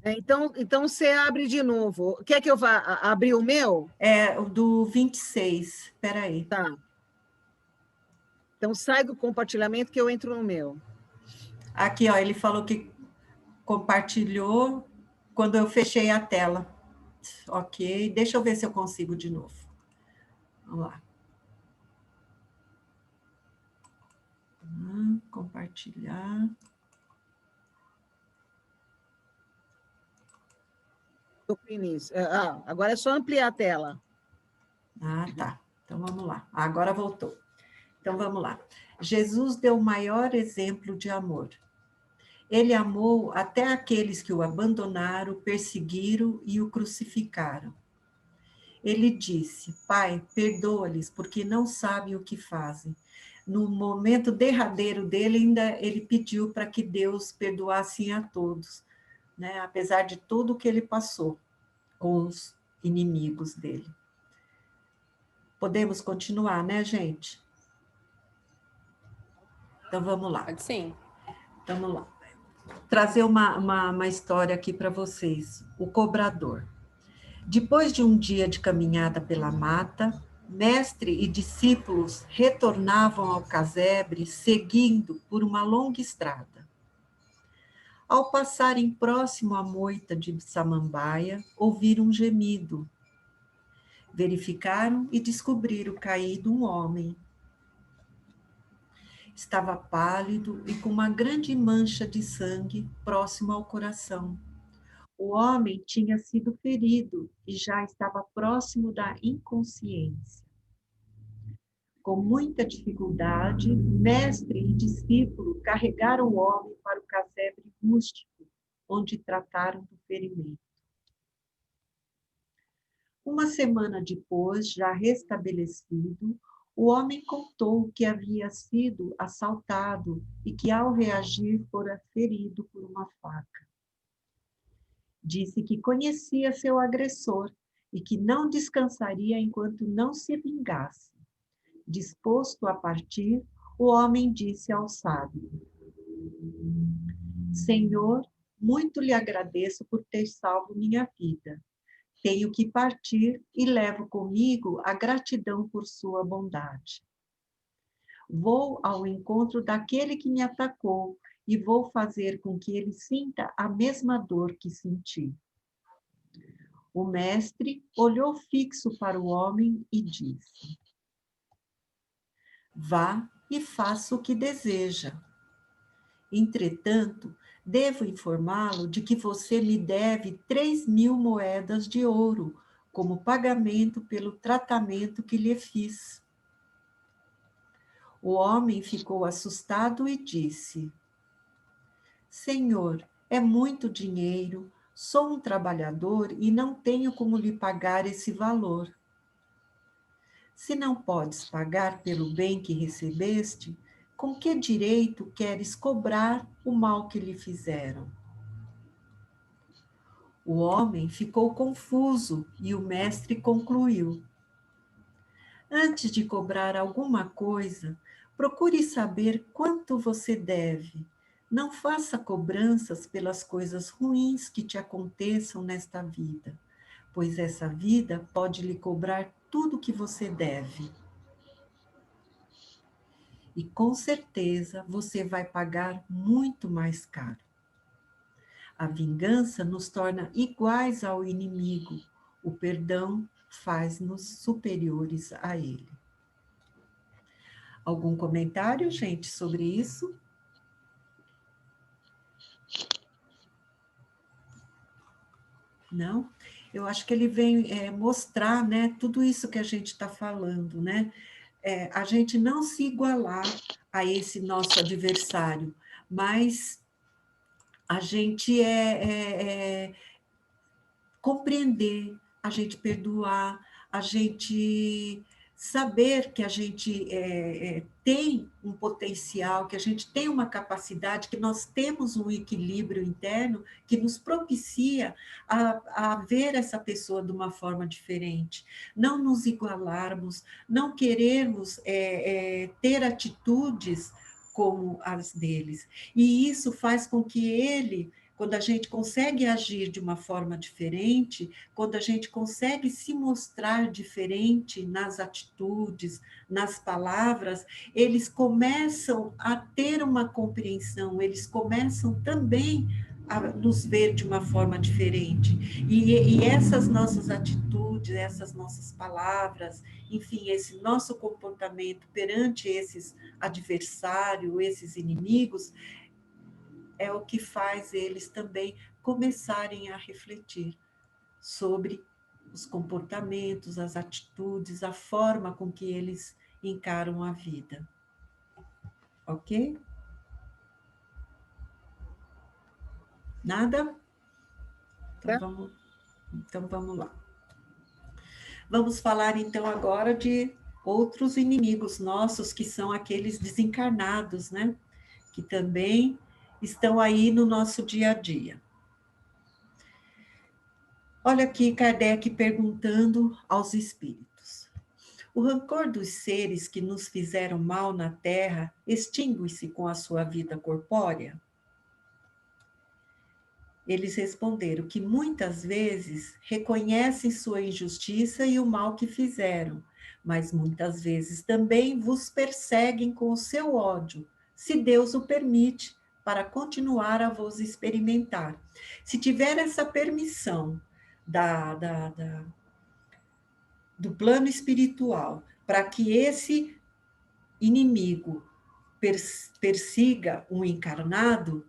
S1: Então você abre de novo. Quer que eu vá abrir o meu?
S6: É o do 26. Espera aí.
S1: Tá. Então sai do compartilhamento que eu entro no meu.
S6: Aqui, ó, ele falou que compartilhou quando eu fechei a tela. Ok, deixa eu ver se eu consigo de novo. Vamos lá. Compartilhar.
S1: Tô com o início. Agora é só ampliar a tela.
S6: Ah, tá. Então vamos lá. Agora voltou. Então vamos lá. Jesus deu o maior exemplo de amor. Ele amou até aqueles que o abandonaram, perseguiram e o crucificaram. Ele disse: Pai, perdoa-lhes, porque não sabem o que fazem. No momento derradeiro dele, ainda ele pediu para que Deus perdoasse a todos, né? Apesar de tudo que ele passou com os inimigos dele. Podemos continuar, né, gente? Então vamos lá.
S7: Pode sim.
S6: Então, vamos lá. Trazer uma história aqui para vocês. O cobrador. Depois de um dia de caminhada pela mata, mestre e discípulos retornavam ao casebre, seguindo por uma longa estrada. Ao passarem próximo à moita de Samambaia, ouviram um gemido. Verificaram e descobriram caído um homem. Estava pálido e com uma grande mancha de sangue próximo ao coração. O homem tinha sido ferido e já estava próximo da inconsciência. Com muita dificuldade, mestre e discípulo carregaram o homem para o casebre rústico, onde trataram do ferimento. Uma semana depois, já restabelecido, o homem contou que havia sido assaltado e que, ao reagir, fora ferido por uma faca. Disse que conhecia seu agressor e que não descansaria enquanto não se vingasse. Disposto a partir, o homem disse ao sábio: Senhor, muito lhe agradeço por ter salvo minha vida. Tenho que partir e levo comigo a gratidão por sua bondade. Vou ao encontro daquele que me atacou e vou fazer com que ele sinta a mesma dor que senti. O mestre olhou fixo para o homem e disse: Vá e faça o que deseja. Entretanto, devo informá-lo de que você me deve 3.000 moedas de ouro como pagamento pelo tratamento que lhe fiz. O homem ficou assustado e disse: Senhor, é muito dinheiro, sou um trabalhador e não tenho como lhe pagar esse valor. Se não podes pagar pelo bem que recebeste, com que direito queres cobrar o mal que lhe fizeram? O homem ficou confuso e o mestre concluiu: Antes de cobrar alguma coisa, procure saber quanto você deve. Não faça cobranças pelas coisas ruins que te aconteçam nesta vida, pois essa vida pode lhe cobrar tudo o que você deve. E com certeza você vai pagar muito mais caro. A vingança nos torna iguais ao inimigo. O perdão faz-nos superiores a ele. Algum comentário, gente, sobre isso? Não? Eu acho que ele vem mostrar, né, tudo isso que a gente está falando, né? A gente não se igualar a esse nosso adversário, mas a gente compreender, a gente perdoar, a gente
S2: saber que a gente tem um potencial, que a gente tem uma capacidade, que nós temos um equilíbrio interno que nos propicia a ver essa pessoa de uma forma diferente, não nos igualarmos, não querermos ter atitudes como as deles. E isso faz com que ele, quando a gente consegue agir de uma forma diferente, quando a gente consegue se mostrar diferente nas atitudes, nas palavras, eles começam a ter uma compreensão, eles começam também a nos ver de uma forma diferente. E essas nossas atitudes, essas nossas palavras, enfim, esse nosso comportamento perante esses adversários, esses inimigos, é o que faz eles também começarem a refletir sobre os comportamentos, as atitudes, a forma com que eles encaram a vida. Ok? Nada? Então vamos lá. Vamos falar então agora de outros inimigos nossos, que são aqueles desencarnados, né? Que também estão aí no nosso dia a dia. Olha aqui Kardec perguntando aos espíritos. O rancor dos seres que nos fizeram mal na Terra extingue-se com a sua vida corpórea? Eles responderam que muitas vezes reconhecem sua injustiça e o mal que fizeram, mas muitas vezes também vos perseguem com o seu ódio, se Deus o permite, para continuar a vos experimentar. Se tiver essa permissão do plano espiritual, para que esse inimigo persiga um encarnado,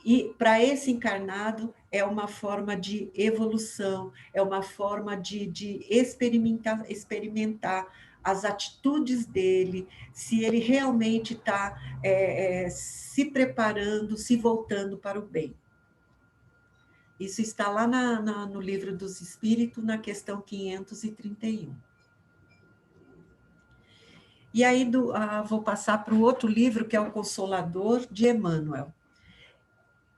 S2: e para esse encarnado é uma forma de evolução, é uma forma de experimentar as atitudes dele, se ele realmente está se preparando, se voltando para o bem. Isso está lá no Livro dos Espíritos, na questão 531. E aí vou passar para o outro livro, que é o Consolador, de Emmanuel.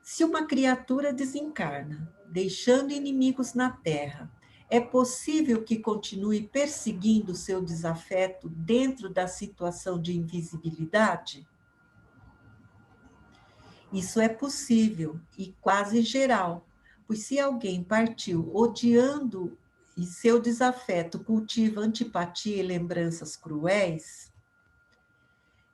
S2: Se uma criatura desencarna, deixando inimigos na Terra, é possível que continue perseguindo seu desafeto dentro da situação de invisibilidade? Isso é possível e quase geral, pois se alguém partiu odiando e seu desafeto cultiva antipatia e lembranças cruéis,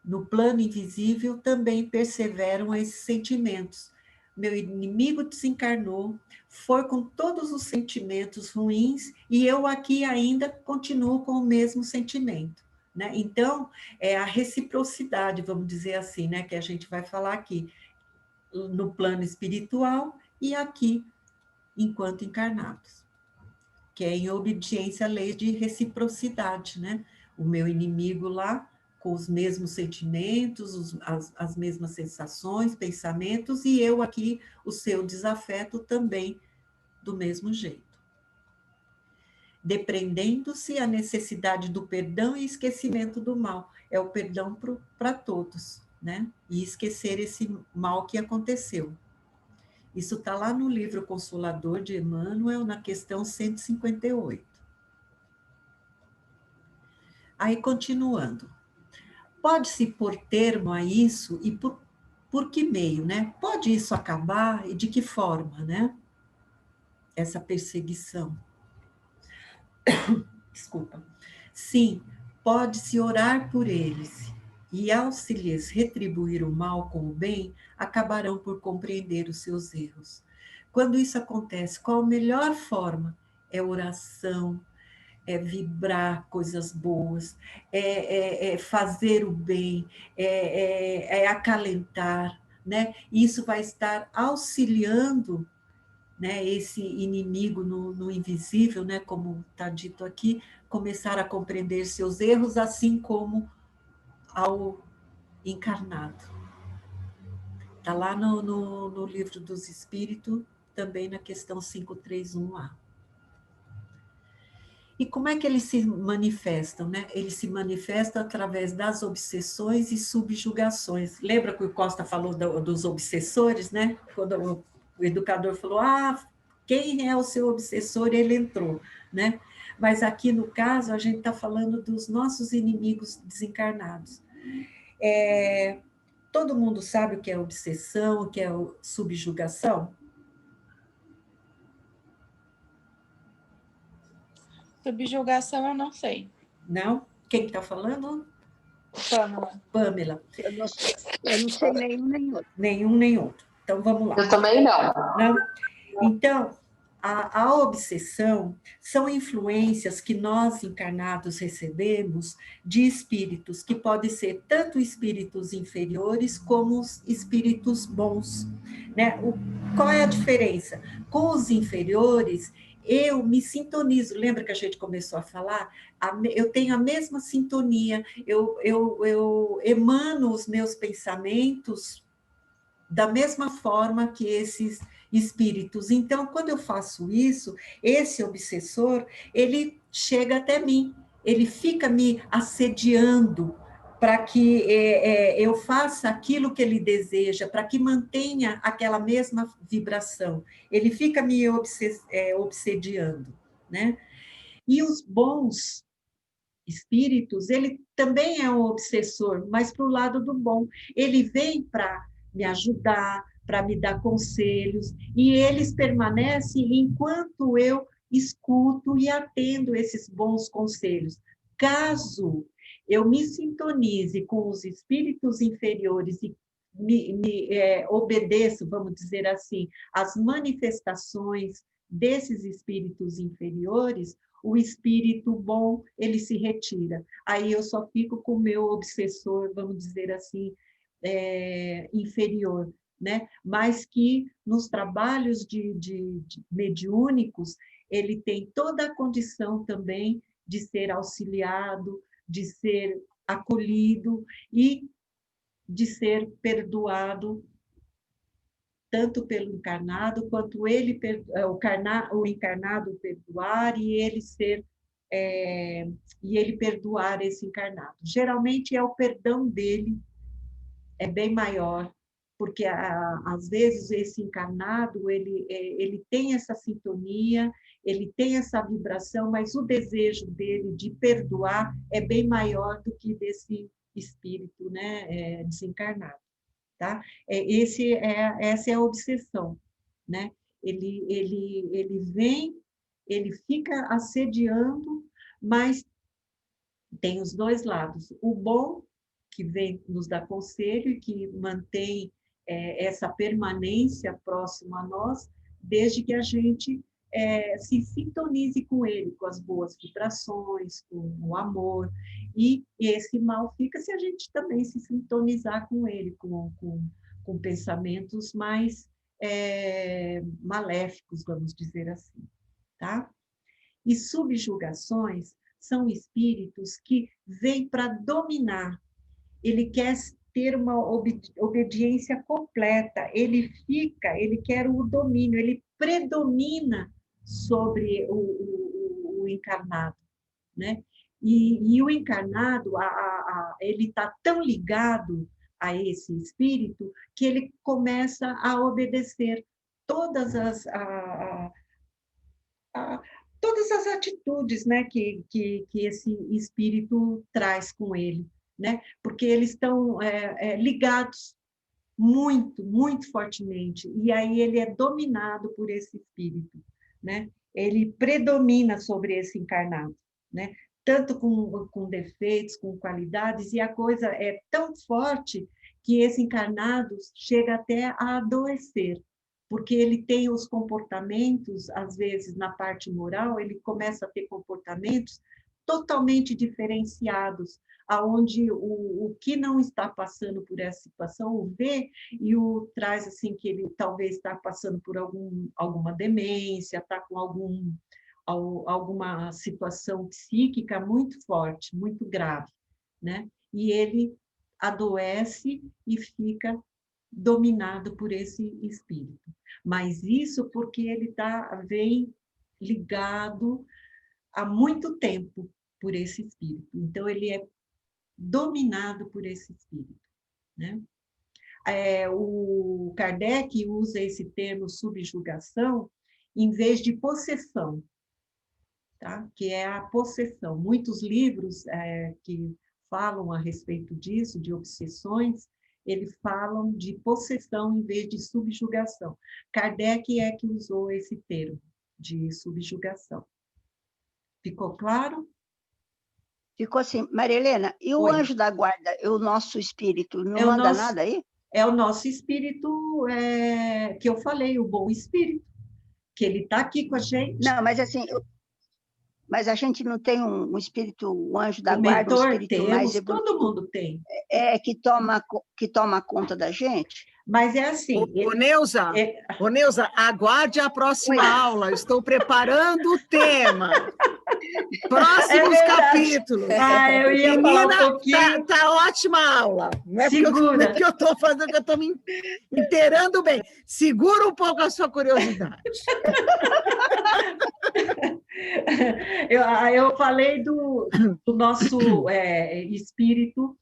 S2: no plano invisível também perseveram esses sentimentos. Meu inimigo desencarnou, foi com todos os sentimentos ruins e eu aqui ainda continuo com o mesmo sentimento. Né? Então, é a reciprocidade, vamos dizer assim, né? Que a gente vai falar aqui, no plano espiritual e aqui, enquanto encarnados, que é em obediência à lei de reciprocidade, né? O meu inimigo lá, com os mesmos sentimentos, as mesmas sensações, pensamentos, e eu aqui, o seu desafeto também do mesmo jeito. Depreendendo-se a necessidade do perdão e esquecimento do mal. É o perdão para todos, né? E esquecer esse mal que aconteceu. Isso está lá no livro Consolador de Emmanuel, na questão 158. Aí, continuando. Pode-se pôr termo a isso e por que meio, né? Pode isso acabar e de que forma, né? Essa perseguição. Desculpa. Sim, pode-se orar por eles e, ao se lhes retribuir o mal com o bem, acabarão por compreender os seus erros. Quando isso acontece, qual a melhor forma? É oração, é vibrar coisas boas, é fazer o bem, é acalentar, né? Isso vai estar auxiliando, né, esse inimigo no invisível, né, como está dito aqui, começar a compreender seus erros, assim como ao encarnado. Está lá no Livro dos Espíritos, também na questão 531A. E como é que eles se manifestam, né? Eles se manifestam através das obsessões e subjugações. Lembra que o Costa falou dos obsessores, né? Quando o educador falou, quem é o seu obsessor? Ele entrou, né? Mas aqui, no caso, a gente está falando dos nossos inimigos desencarnados. Todo mundo sabe o que é obsessão, o que é subjugação?
S7: Subjugação eu não sei.
S2: Não? Quem está falando?
S7: Pamela.
S2: Pamela.
S4: Eu não sei nenhum nem outro.
S2: Nenhum nem outro. Então, vamos lá.
S8: Eu também não.
S2: Não? Então, a obsessão são influências que nós encarnados recebemos de espíritos, que podem ser tanto espíritos inferiores como os espíritos bons, né? Qual é a diferença? Com os inferiores, eu me sintonizo. Lembra que a gente começou a falar? Eu tenho a mesma sintonia, eu emano os meus pensamentos da mesma forma que esses espíritos. Então, quando eu faço isso, esse obsessor, ele chega até mim, ele fica me assediando para que eu faça aquilo que ele deseja, para que mantenha aquela mesma vibração. Ele fica me obsediando, né? E os bons espíritos, ele também é um obsessor, mas para o lado do bom. Ele vem para me ajudar, para me dar conselhos, e eles permanecem enquanto eu escuto e atendo esses bons conselhos. Caso eu me sintonize com os espíritos inferiores e obedeço, vamos dizer assim, às manifestações desses espíritos inferiores, o espírito bom, ele se retira. Aí eu só fico com o meu obsessor, vamos dizer assim, inferior, né? Mas que nos trabalhos de mediúnicos, ele tem toda a condição também de ser auxiliado, de ser acolhido e de ser perdoado, tanto pelo encarnado, quanto ele, o encarnado perdoar e ele e ele perdoar esse encarnado. Geralmente é o perdão dele, é bem maior, porque às vezes esse encarnado, ele tem essa sintonia, ele tem essa vibração, mas o desejo dele de perdoar é bem maior do que desse espírito, né, desencarnado. Tá? Essa é a obsessão, né? Ele vem, ele fica assediando, mas tem os dois lados. O bom, que vem nos dar conselho e que mantém essa permanência próximo a nós, desde que a gente se sintonize com ele, com as boas vibrações, com o amor, e esse mal fica se a gente também se sintonizar com ele, com pensamentos mais maléficos, vamos dizer assim, tá? E subjugações são espíritos que vêm para dominar, ele quer ter uma obediência completa, ele quer o domínio, ele predomina sobre o encarnado, né? E o encarnado, ele está tão ligado a esse espírito que ele começa a obedecer todas as atitudes, né, que esse espírito traz com ele, né? Porque eles estão ligados muito, muito fortemente, e aí ele é dominado por esse espírito, né? Ele predomina sobre esse encarnado, né? Tanto com defeitos, com qualidades, e a coisa é tão forte que esse encarnado chega até a adoecer, porque ele tem os comportamentos, às vezes, na parte moral, ele começa a ter comportamentos totalmente diferenciados, aonde o que não está passando por essa situação o vê e o traz assim que ele talvez está passando por alguma demência, está com alguma situação psíquica muito forte, muito grave, né? E ele adoece e fica dominado por esse espírito. Mas isso porque ele vem ligado
S6: há muito tempo por esse espírito. Então, ele é dominado por esse espírito, né? O Kardec usa esse termo subjugação em vez de possessão, tá? Que é a possessão. Muitos livros que falam a respeito disso, de obsessões, eles falam de possessão em vez de subjugação. Kardec é que usou esse termo de subjugação. Ficou claro?
S4: Ficou assim. Maria Helena, e o
S6: Oi.
S4: anjo da guarda, o nosso espírito, não manda nada aí?
S6: É o nosso espírito, que eu falei, o bom espírito, que ele está aqui com a gente.
S4: Não, mas assim, mas a gente não tem um espírito, um anjo da
S6: O
S4: guarda, um
S6: mentor
S4: espírito mais
S6: temos, todo mundo tem.
S4: que toma conta da gente?
S6: Mas é assim...
S1: Ô, Neuza, aguarde a próxima aula. Estou preparando o tema. Próximos capítulos.
S6: Eu ia falar um pouquinho.
S1: Tá ótima a aula. Não é
S6: Segura.
S1: porque eu estou fazendo, que eu estou me inteirando bem. Segura um pouco a sua curiosidade.
S6: Eu falei do nosso espírito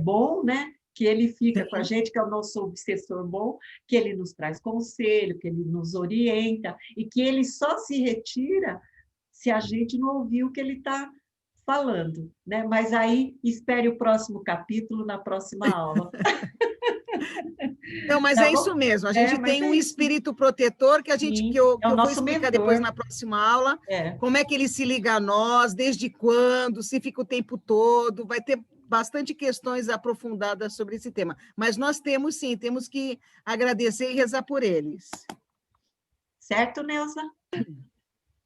S6: bom, né? Que ele fica com a gente, que é o nosso obsessor bom, que ele nos traz conselho, que ele nos orienta, e que ele só se retira se a gente não ouvir o que ele está falando, né? Mas aí, espere o próximo capítulo na próxima aula.
S1: Não, mas
S6: Tá
S1: é
S6: bom?
S1: isso mesmo. A gente tem um
S6: isso.
S1: espírito protetor que eu vou explicar depois na próxima aula. Como é que ele se liga a nós, desde quando, se fica o tempo todo. Vai ter bastante questões aprofundadas sobre esse tema. Mas nós temos, sim, temos que agradecer e rezar por eles.
S6: Certo, Neuza?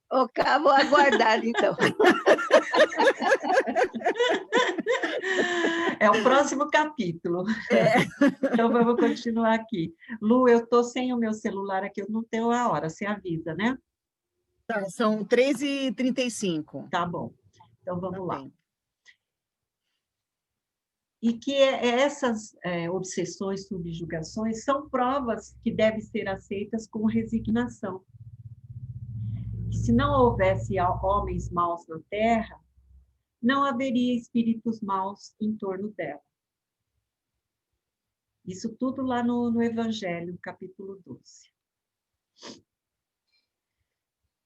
S4: Vou aguardar, então.
S6: É o próximo capítulo. Então, vamos continuar aqui. Lu, eu estou sem o meu celular aqui, eu não tenho a hora, você avisa, né?
S1: Tá, são 13h35.
S6: Tá bom. Então, vamos lá.
S1: Bem.
S6: E que essas obsessões, subjugações, são provas que devem ser aceitas com resignação. Que se não houvesse homens maus na Terra, não haveria espíritos maus em torno dela. Isso tudo lá no Evangelho, capítulo 12.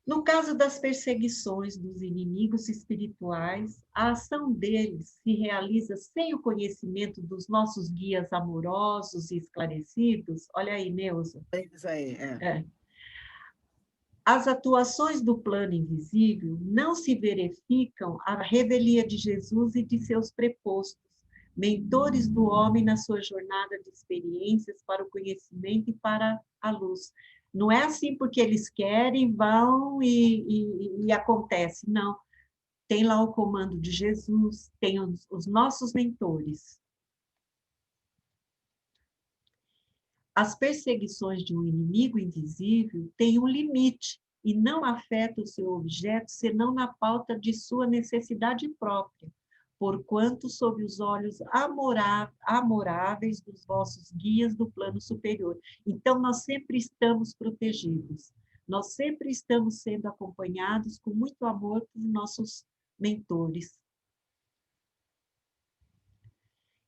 S6: No caso das perseguições dos inimigos espirituais, a ação deles se realiza sem o conhecimento dos nossos guias amorosos e esclarecidos. Olha aí, Neuza.
S1: Isso aí,
S6: As atuações do plano invisível não se verificam à revelia de Jesus e de seus prepostos, mentores do homem na sua jornada de experiências para o conhecimento e para a luz. Não é assim porque eles querem, vão e acontece, não. Tem lá o comando de Jesus, tem os nossos mentores. As perseguições de um inimigo invisível têm um limite e não afetam o seu objeto senão na pauta de sua necessidade própria, porquanto sob os olhos amoráveis dos vossos guias do plano superior. Então, nós sempre estamos protegidos, nós sempre estamos sendo acompanhados com muito amor por nossos mentores.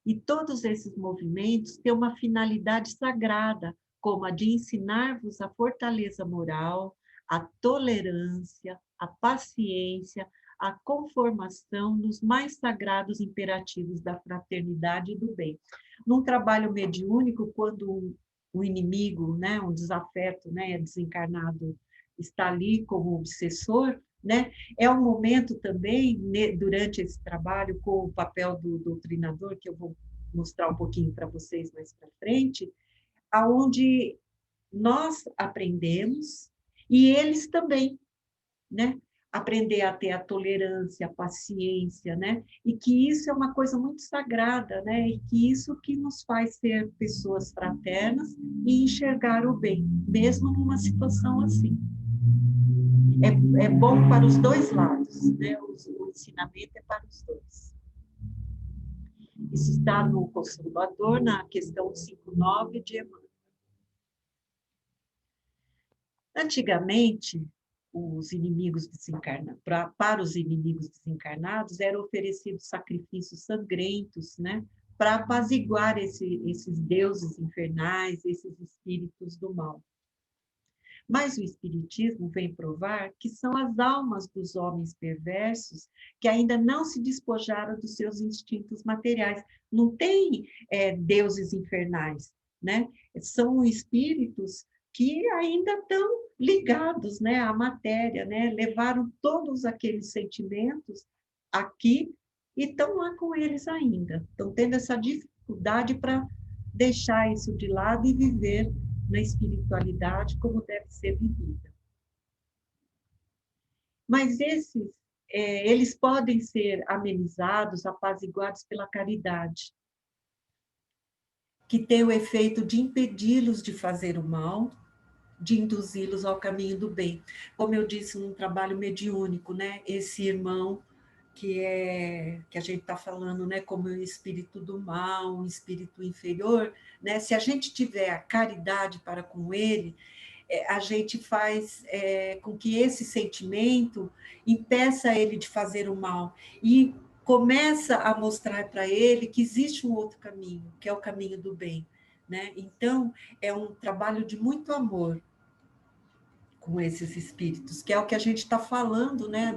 S6: E todos esses movimentos têm uma finalidade sagrada, como a de ensinar-vos a fortaleza moral, a tolerância, a paciência, a conformação nos mais sagrados imperativos da fraternidade e do bem. Num trabalho mediúnico, quando o inimigo, né, um desafeto, né, desencarnado, está ali como obsessor, né? É um momento também, durante esse trabalho, com o papel do doutrinador, que eu vou mostrar um pouquinho para vocês mais para frente, aonde nós aprendemos, e eles também, né? Aprender a ter a tolerância, a paciência, né? E que isso é uma coisa muito sagrada, né? E que isso que nos faz ser pessoas fraternas e enxergar o bem, mesmo numa situação assim. É bom para os dois lados, né? O ensinamento é para os dois. Isso está no Consolador, na questão 59 de Emmanuel. Antigamente, os inimigos desencarnados, para os inimigos desencarnados, eram oferecidos sacrifícios sangrentos, né? Para apaziguar esses deuses infernais, esses espíritos do mal. Mas o Espiritismo vem provar que são as almas dos homens perversos que ainda não se despojaram dos seus instintos materiais. Não tem deuses infernais, né? São espíritos que ainda estão ligados, né, à matéria, né? Levaram todos aqueles sentimentos aqui e estão lá com eles ainda. Estão tendo essa dificuldade para deixar isso de lado e viver na espiritualidade como deve ser vivida. Mas eles podem ser amenizados, apaziguados pela caridade, que tem o efeito de impedi-los de fazer o mal, de induzi-los ao caminho do bem. Como eu disse num trabalho mediúnico, né? Esse irmão que a gente está falando, né, como um espírito do mal, um espírito inferior, né? Se a gente tiver a caridade para com ele, a gente faz com que esse sentimento impeça ele de fazer o mal e começa a mostrar para ele que existe um outro caminho, que é o caminho do bem, né? Então, é um trabalho de muito amor com esses espíritos, que é o que a gente está falando, né?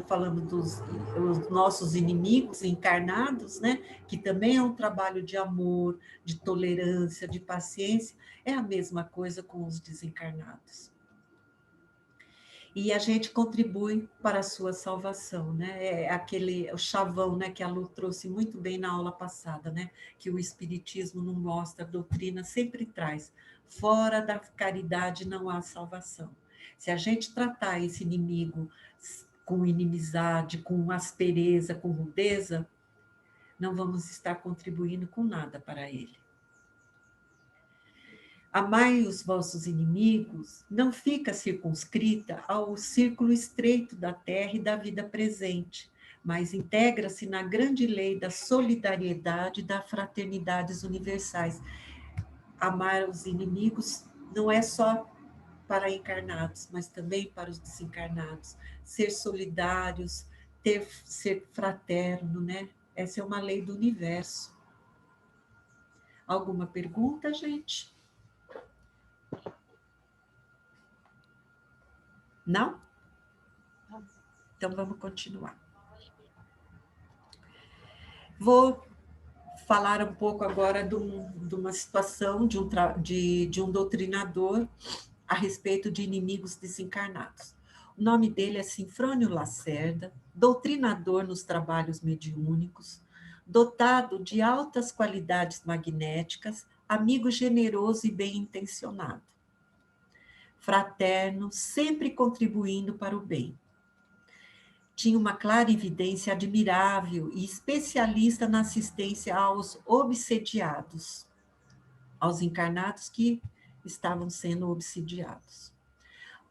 S6: Falando dos os nossos inimigos encarnados, né? Que também é um trabalho de amor, de tolerância, de paciência, é a mesma coisa com os desencarnados. E a gente contribui para a sua salvação, né? O chavão, né, que a Lu trouxe muito bem na aula passada, né? Que o Espiritismo não mostra, a doutrina sempre traz. Fora da caridade não há salvação. Se a gente tratar esse inimigo com inimizade, com aspereza, com rudeza, não vamos estar contribuindo com nada para ele. Amai os vossos inimigos não fica circunscrita ao círculo estreito da terra e da vida presente, mas integra-se na grande lei da solidariedade e das fraternidades universais. Amar os inimigos não é só para encarnados, mas também para os desencarnados. Ser solidários, ser fraterno, né? Essa é uma lei do universo. Alguma pergunta, gente? Não? Então, vamos continuar. Vou falar um pouco agora de uma situação de um doutrinador a respeito de inimigos desencarnados. O nome dele é Sinfrônio Lacerda, doutrinador nos trabalhos mediúnicos, dotado de altas qualidades magnéticas, amigo generoso e bem-intencionado. Fraterno, sempre contribuindo para o bem. Tinha uma clarividência admirável e especialista na assistência aos obsediados, aos encarnados que estavam sendo obsidiados.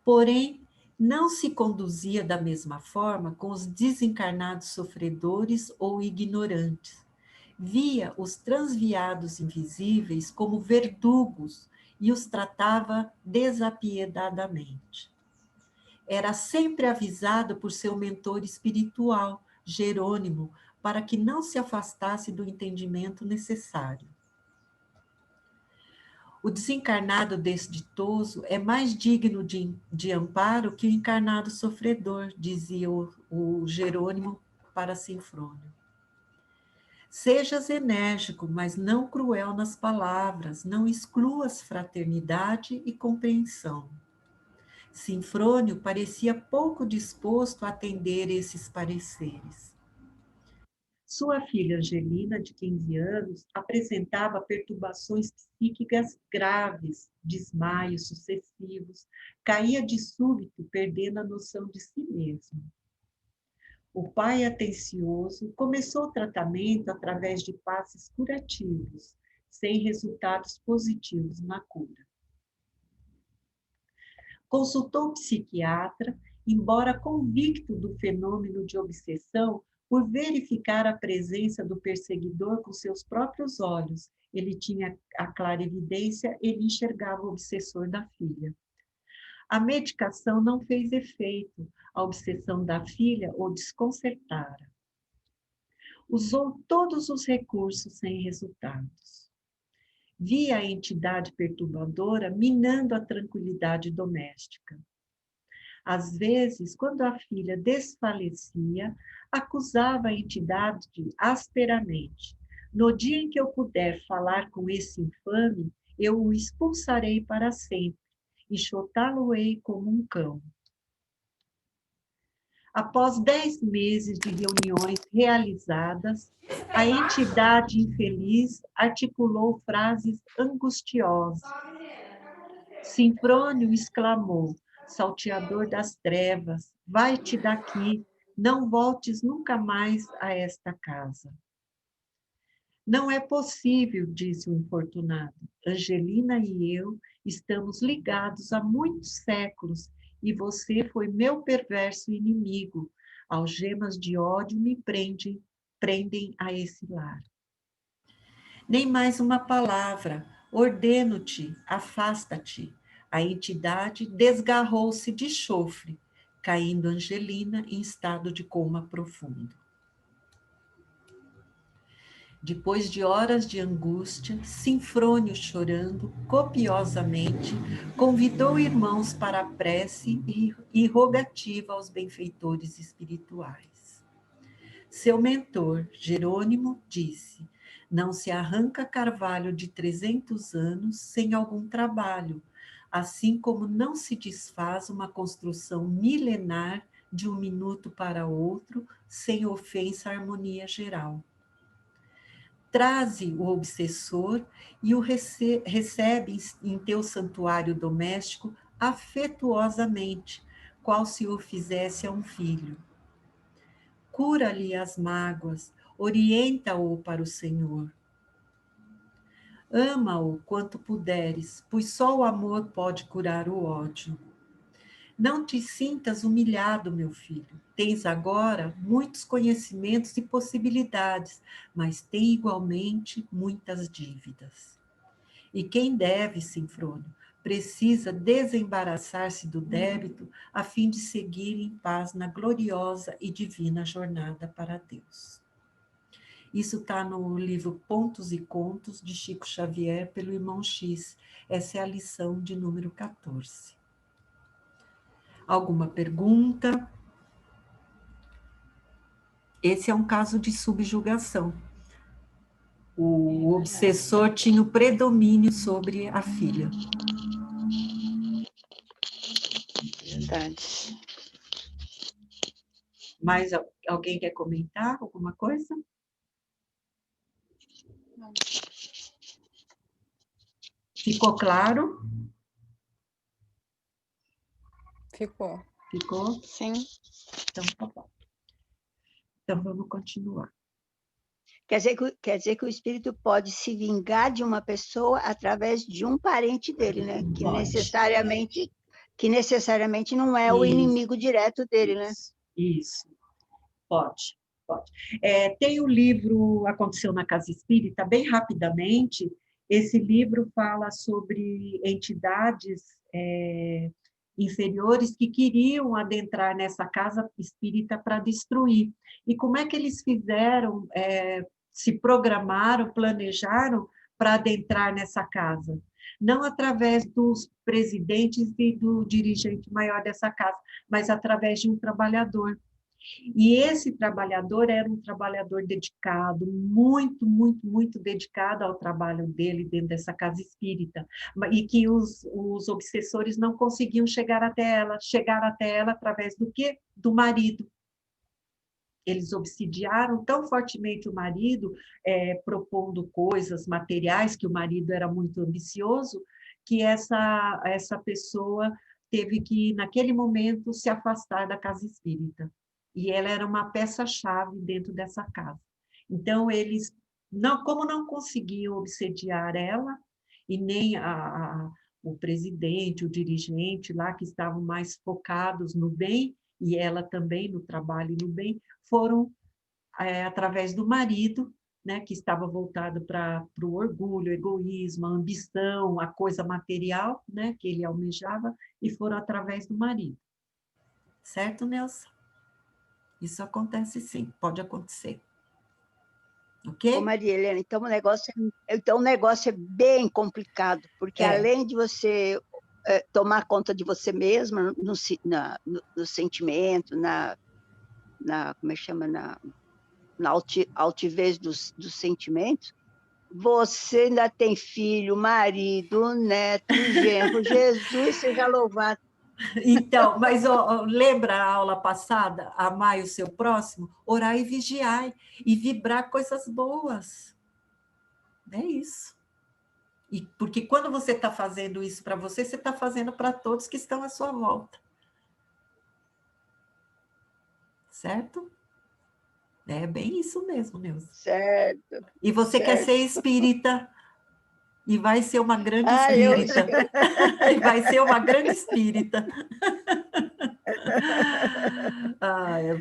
S6: Porém, não se conduzia da mesma forma com os desencarnados sofredores ou ignorantes. Via os transviados invisíveis como verdugos e os tratava desapiedadamente. Era sempre avisado por seu mentor espiritual, Jerônimo, para que não se afastasse do entendimento necessário. O desencarnado desditoso é mais digno de amparo que o encarnado sofredor, dizia o Jerônimo para Sinfrônio. Sejas enérgico, mas não cruel nas palavras, não excluas fraternidade e compreensão. Sinfrônio parecia pouco disposto a atender esses pareceres. Sua filha Angelina, de 15 anos, apresentava perturbações psíquicas graves, desmaios sucessivos, caía de súbito, perdendo a noção de si mesma. O pai atencioso começou o tratamento através de passes curativos, sem resultados positivos na cura. Consultou o psiquiatra, embora convicto do fenômeno de obsessão, por verificar a presença do perseguidor com seus próprios olhos. Ele tinha a clarividência, ele enxergava o obsessor da filha. A medicação não fez efeito, a obsessão da filha o desconcertara. Usou todos os recursos sem resultados. Via a entidade perturbadora minando a tranquilidade doméstica. Às vezes, quando a filha desfalecia, acusava a entidade asperamente. No dia em que eu puder falar com esse infame, eu o expulsarei para sempre, e chotá-lo-ei como um cão. Após 10 meses de reuniões realizadas, a entidade infeliz articulou frases angustiosas. Sinfrônio exclamou: salteador das trevas, vai-te daqui, não voltes nunca mais a esta casa. Não é possível, disse o infortunado. Angelina e eu estamos ligados há muitos séculos e você foi meu perverso inimigo. Algemas de ódio me prendem a esse lar. Nem mais uma palavra, ordeno-te, afasta-te. A entidade desgarrou-se de chofre, caindo Angelina em estado de coma profundo. Depois de horas de angústia, Sinfrônio, chorando copiosamente, convidou irmãos para a prece e rogativa aos benfeitores espirituais. Seu mentor, Jerônimo, disse: não se arranca carvalho de 300 anos sem algum trabalho, assim como não se desfaz uma construção milenar de um minuto para outro sem ofensa à harmonia geral. Traze o obsessor e o recebe em teu santuário doméstico afetuosamente, qual se o fizesse a um filho. Cura-lhe as mágoas, orienta-o para o Senhor. Ama-o quanto puderes, pois só o amor pode curar o ódio. Não te sintas humilhado, meu filho. Tens agora muitos conhecimentos e possibilidades, mas tem igualmente muitas dívidas. E quem deve, Sinfrônio, precisa desembaraçar-se do débito a fim de seguir em paz na gloriosa e divina jornada para Deus. Isso está no livro Pontos e Contos, de Chico Xavier, pelo irmão X. Essa é a lição de número 14. Alguma pergunta? Esse é um caso de subjugação. O obsessor tinha o predomínio sobre a filha.
S3: Verdade.
S6: Mais alguém quer comentar alguma coisa?
S7: Não.
S6: Ficou claro?
S8: Ficou.
S6: Ficou?
S3: Sim.
S6: Então, tá bom. Então, vamos continuar.
S4: Quer dizer que o espírito pode se vingar de uma pessoa através de um parente dele, né? Que necessariamente não é o inimigo direto dele, né?
S6: Isso. Pode. Tem o livro Aconteceu na Casa Espírita, bem rapidamente. Esse livro fala sobre entidades inferiores que queriam adentrar nessa casa espírita para destruir. E como é que eles fizeram, se programaram, planejaram para adentrar nessa casa? Não através dos presidentes e do dirigente maior dessa casa, mas através de um trabalhador. E esse trabalhador era um trabalhador dedicado, muito, muito, muito dedicado ao trabalho dele dentro dessa casa espírita, e que os obsessores não conseguiam chegar até ela através do quê? Do marido. Eles obsidiaram tão fortemente o marido, propondo coisas materiais, que o marido era muito ambicioso, que essa pessoa teve que, naquele momento, se afastar da casa espírita. E ela era uma peça-chave dentro dessa casa. Então, eles, como não conseguiam obsediar ela, e nem o presidente, o dirigente lá, que estavam mais focados no bem, e ela também no trabalho e no bem, foram, através do marido, né, que estava voltado para o orgulho, egoísmo, a ambição, a coisa material, né, que ele almejava, e foram através do marido. Certo, Nelson? Isso acontece sim, pode acontecer. Ok?
S4: Ô, Maria Helena, então o negócio é bem complicado, porque além de você tomar conta de você mesma, no sentimento, como é que chama, na altivez dos sentimentos, você ainda tem filho, marido, neto, genro, Jesus seja louvado.
S6: Então, mas lembra a aula passada? Amai o seu próximo, orar e vigiar, e vibrar coisas boas. É isso. E porque quando você está fazendo isso para você está fazendo para todos que estão à sua volta. Certo? É bem isso mesmo, Neuza.
S4: Certo.
S6: E você
S4: certo.
S6: quer ser espírita, e vai ser uma grande espírita. E vai ser uma grande espírita.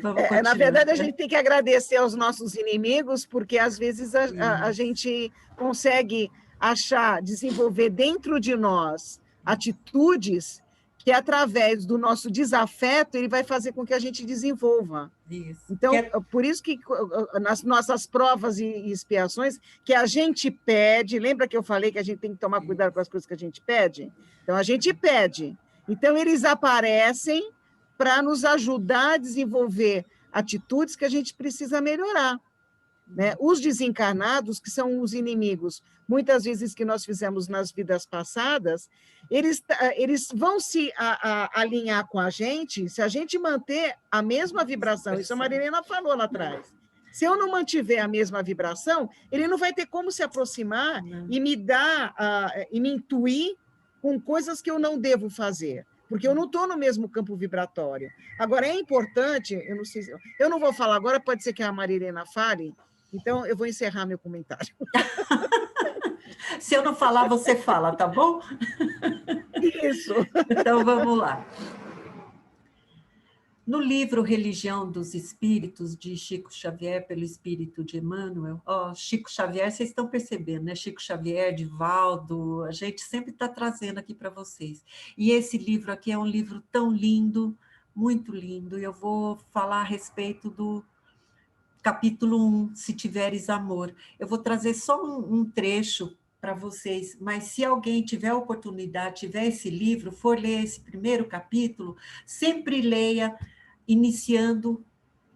S6: Vamos continuar.
S1: Na verdade, a gente tem que agradecer aos nossos inimigos, porque às vezes a gente consegue desenvolver dentro de nós atitudes que, através do nosso desafeto, ele vai fazer com que a gente desenvolva.
S6: Isso.
S1: Então, por isso que nas nossas provas e expiações, que a gente pede, lembra que eu falei que a gente tem que tomar cuidado com as coisas que a gente pede? Então, a gente pede. Então, eles aparecem para nos ajudar a desenvolver atitudes que a gente precisa melhorar. Né? Os desencarnados, que são os inimigos, muitas vezes que nós fizemos nas vidas passadas, eles vão se alinhar com a gente se a gente manter a mesma vibração. Isso a Marilena falou lá atrás. Se eu não mantiver a mesma vibração, ele não vai ter como se aproximar e me dar, e me intuir com coisas que eu não devo fazer, porque eu não estou no mesmo campo vibratório. Agora, é importante, eu não vou falar agora, pode ser que a Marilena fale, então eu vou encerrar meu comentário.
S6: Se eu não falar, você fala, tá bom?
S1: Isso.
S6: Então, vamos lá. No livro Religião dos Espíritos, de Chico Xavier, pelo Espírito de Emmanuel, Chico Xavier, vocês estão percebendo, né? Chico Xavier, Divaldo, a gente sempre está trazendo aqui para vocês. E esse livro aqui é um livro tão lindo, muito lindo, e eu vou falar a respeito do capítulo 1, Se Tiveres Amor. Eu vou trazer só um trecho para vocês, mas se alguém tiver a oportunidade, tiver esse livro, for ler esse primeiro capítulo, sempre leia iniciando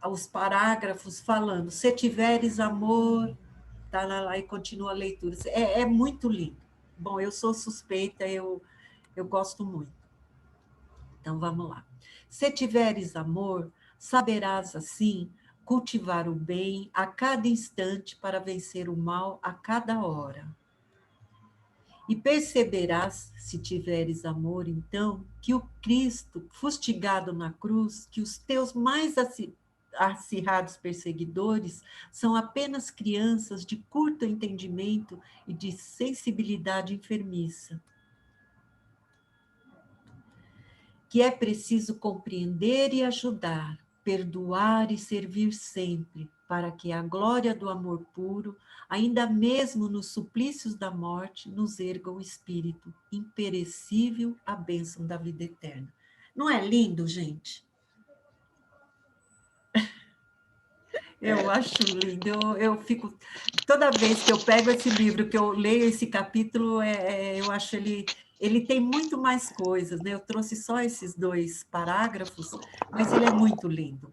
S6: os parágrafos falando, se tiveres amor, tá lá e continua a leitura. É muito lindo. Bom, eu sou suspeita, eu gosto muito. Então, vamos lá. Se tiveres amor, saberás assim cultivar o bem a cada instante para vencer o mal a cada hora. E perceberás, se tiveres amor, então, que o Cristo, fustigado na cruz, que os teus mais acirrados perseguidores são apenas crianças de curto entendimento e de sensibilidade enfermiça. Que é preciso compreender e ajudar, perdoar e servir sempre, para que a glória do amor puro, ainda mesmo nos suplícios da morte, nos erga o espírito imperecível, a bênção da vida eterna. Não é lindo, gente? Eu acho lindo, eu fico... Toda vez que eu pego esse livro, que eu leio esse capítulo, eu acho ele tem muito mais coisas, né? Eu trouxe só esses 2 parágrafos, mas ele é muito lindo,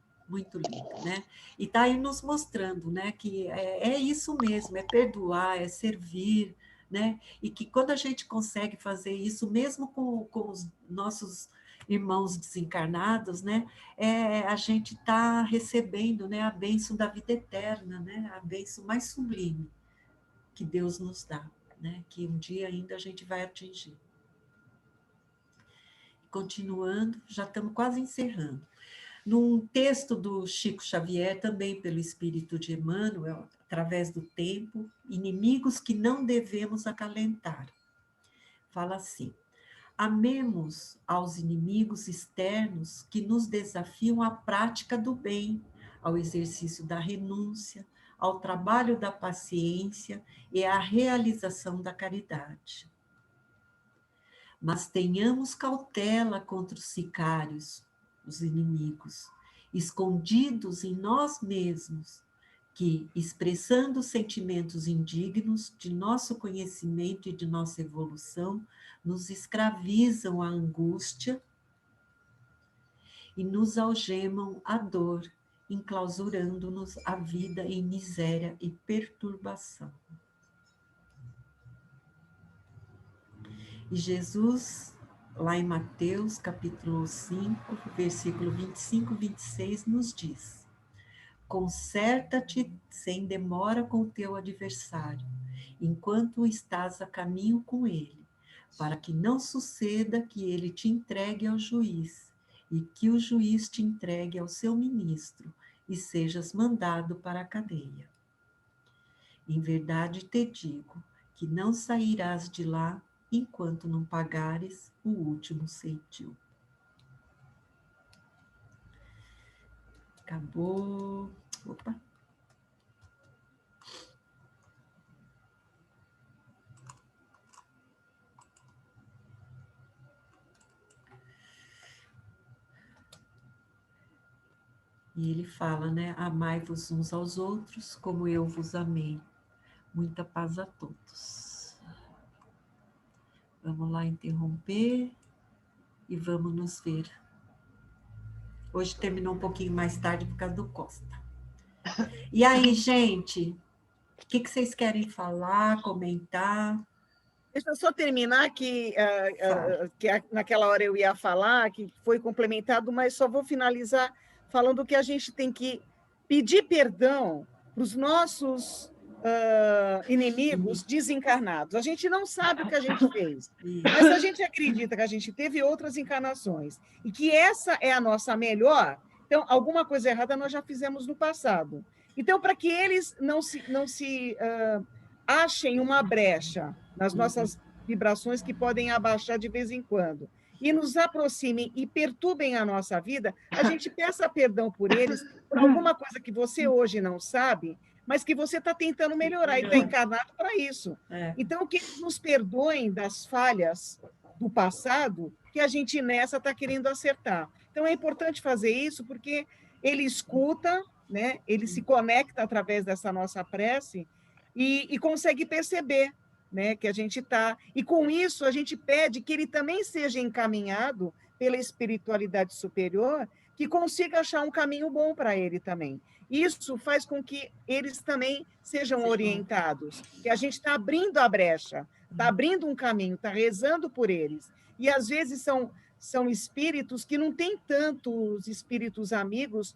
S6: né? E está aí nos mostrando, né, que é isso mesmo, é perdoar, é servir, né? E que quando a gente consegue fazer isso, mesmo com os nossos irmãos desencarnados, né, a gente está recebendo, né, a bênção da vida eterna, né, a bênção mais sublime que Deus nos dá, né, que um dia ainda a gente vai atingir. Continuando, já estamos quase encerrando. Num texto do Chico Xavier, também pelo Espírito de Emmanuel, através do tempo, inimigos que não devemos acalentar. Fala assim: amemos aos inimigos externos que nos desafiam à prática do bem, ao exercício da renúncia,
S2: ao trabalho da paciência e à realização da caridade. Mas tenhamos cautela contra os sicários, os inimigos, escondidos em nós mesmos, que, expressando sentimentos indignos de nosso conhecimento e de nossa evolução, nos escravizam à angústia e nos algemam à dor, enclausurando-nos a vida em miséria e perturbação. E Jesus, lá em Mateus, capítulo 5, versículo 25 e 26, nos diz: conserta-te sem demora com o teu adversário, enquanto estás a caminho com ele, para que não suceda que ele te entregue ao juiz, e que o juiz te entregue ao seu ministro, e sejas mandado para a cadeia. Em verdade te digo, que não sairás de lá enquanto não pagares o último ceitil. Acabou. Opa. E ele fala, né? Amai-vos uns aos outros, como eu vos amei. Muita paz a todos. Vamos lá interromper e vamos nos ver. Hoje terminou um pouquinho mais tarde por causa do Costa. E aí, gente, o que vocês querem falar, comentar?
S1: Deixa eu só terminar naquela hora eu ia falar, que foi complementado, mas só vou finalizar falando que a gente tem que pedir perdão para os nossos inimigos desencarnados. A gente não sabe o que a gente fez, mas a gente acredita que a gente teve outras encarnações e que essa é a nossa melhor. Então, alguma coisa errada nós já fizemos no passado. Então, para que eles não se achem uma brecha nas nossas vibrações que podem abaixar de vez em quando e nos aproximem e perturbem a nossa vida, a gente peça perdão por eles, por alguma coisa que você hoje não sabe, mas que você está tentando melhorar e está encarnado para isso. Então, que eles nos perdoem das falhas do passado que a gente nessa está querendo acertar. Então, é importante fazer isso porque ele escuta, né? Ele se conecta através dessa nossa prece e consegue perceber, né, que a gente está... E, com isso, a gente pede que ele também seja encaminhado pela espiritualidade superior, que consiga achar um caminho bom para ele também. Isso faz com que eles também sejam orientados, que a gente está abrindo a brecha, está abrindo um caminho, está rezando por eles. E, às vezes, são espíritos que não têm tantos espíritos amigos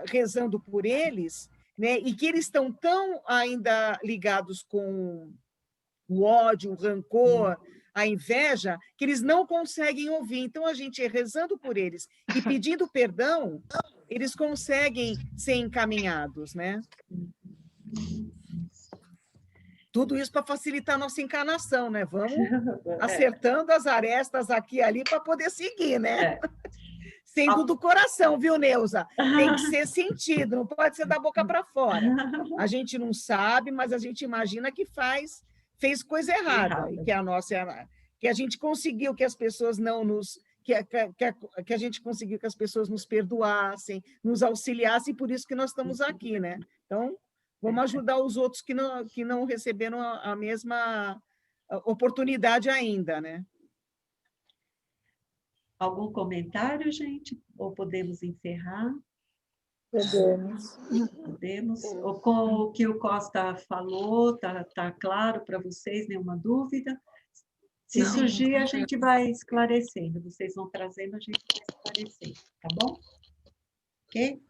S1: rezando por eles, né? E que eles estão tão ainda ligados com o ódio, o rancor, a inveja, que eles não conseguem ouvir. Então, a gente rezando por eles e pedindo perdão, eles conseguem ser encaminhados, né? Tudo isso para facilitar a nossa encarnação, né? Vamos acertando as arestas aqui e ali para poder seguir, né? Sendo do coração, viu, Neuza? Tem que ser sentido, não pode ser da boca para fora. A gente não sabe, mas a gente imagina que fez coisa errada, e que a nossa, que a gente conseguiu que as pessoas não nos... Que a gente conseguiu que as pessoas nos perdoassem, nos auxiliassem, por isso que nós estamos aqui, né? Então, vamos ajudar os outros que não receberam a mesma oportunidade ainda, né?
S6: Algum comentário, gente? Ou podemos encerrar?
S7: Podemos.
S6: Podemos. Ou com o que o Costa falou, tá claro para vocês, nenhuma dúvida? Se surgir, a gente vai esclarecendo. Vocês vão trazendo, a gente vai esclarecendo, tá bom? Ok?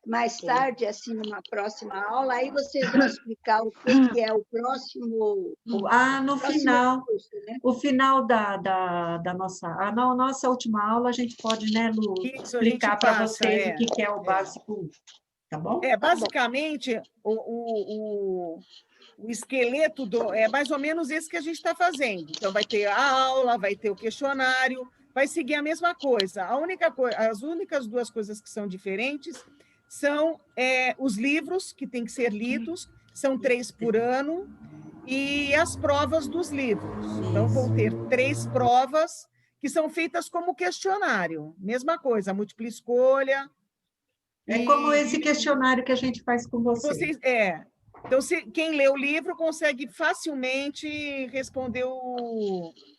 S4: Mais tarde, assim, numa próxima aula, aí vocês vão explicar o que é o próximo...
S6: No final.
S4: Curso, né?
S6: O final da nossa última aula, a gente pode, né, Lu, explicar para vocês o que é o básico 1, tá bom?
S1: Basicamente, o esqueleto é mais ou menos esse que a gente está fazendo. Então, vai ter a aula, vai ter o questionário, vai seguir a mesma coisa. As únicas duas coisas que são diferentes são os livros que têm que ser lidos, são 3 por ano, e as provas dos livros. Então, vão ter 3 provas que são feitas como questionário. Mesma coisa, múltipla escolha.
S6: É como esse questionário que a gente faz com vocês.
S1: Então, quem lê o livro consegue facilmente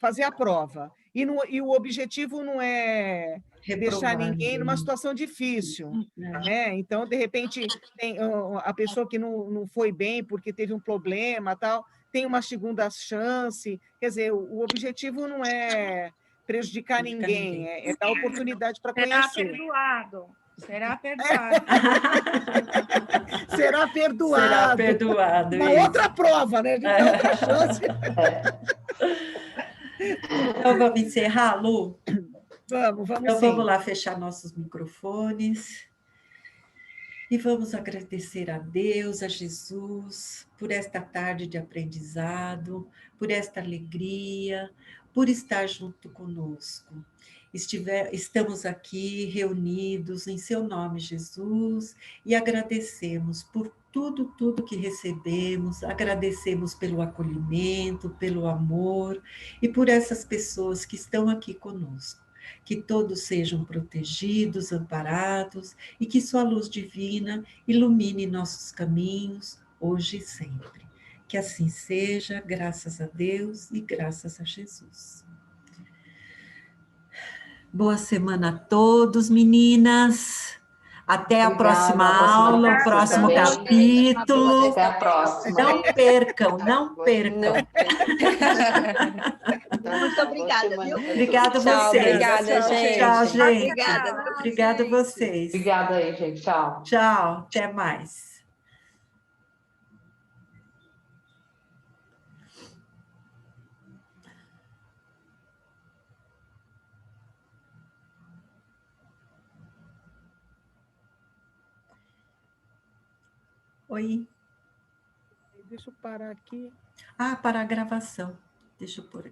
S1: fazer a prova. E o objetivo não é deixar ninguém numa situação difícil. Né? Então, de repente, tem a pessoa que não foi bem porque teve um problema, tal, tem uma segunda chance. Quer dizer, o objetivo não é prejudicar ninguém, é dar oportunidade para conhecer.
S7: Será perdoado. Será perdoado.
S1: Será perdoado.
S6: Será perdoado.
S1: Uma outra prova, né? A gente dá outra chance.
S6: Então, vamos encerrar, Lu?
S1: Vamos
S6: então,
S1: sim.
S6: Vamos lá fechar nossos microfones. E vamos agradecer a Deus, a Jesus, por esta tarde de aprendizado, por esta alegria, por estar junto conosco. Estamos aqui reunidos em seu nome, Jesus, e agradecemos por tudo que recebemos, agradecemos pelo acolhimento, pelo amor e por essas pessoas que estão aqui conosco. Que todos sejam protegidos, amparados e que sua luz divina ilumine nossos caminhos, hoje e sempre. Que assim seja, graças a Deus e graças a Jesus. Boa semana a todos, meninas. Até a próxima aula, o próximo capítulo.
S9: Até a próxima.
S6: Não percam, não percam.
S4: Muito obrigada, viu?
S6: Obrigada a
S8: Tchau,
S6: vocês.
S8: obrigada, gente.
S6: Tchau, gente.
S4: Obrigada.
S6: Obrigada a vocês.
S9: Obrigada aí, gente. Tchau.
S6: Tchau, até mais. Oi.
S1: Deixa eu parar aqui.
S6: Para a gravação. Deixa eu pôr aqui.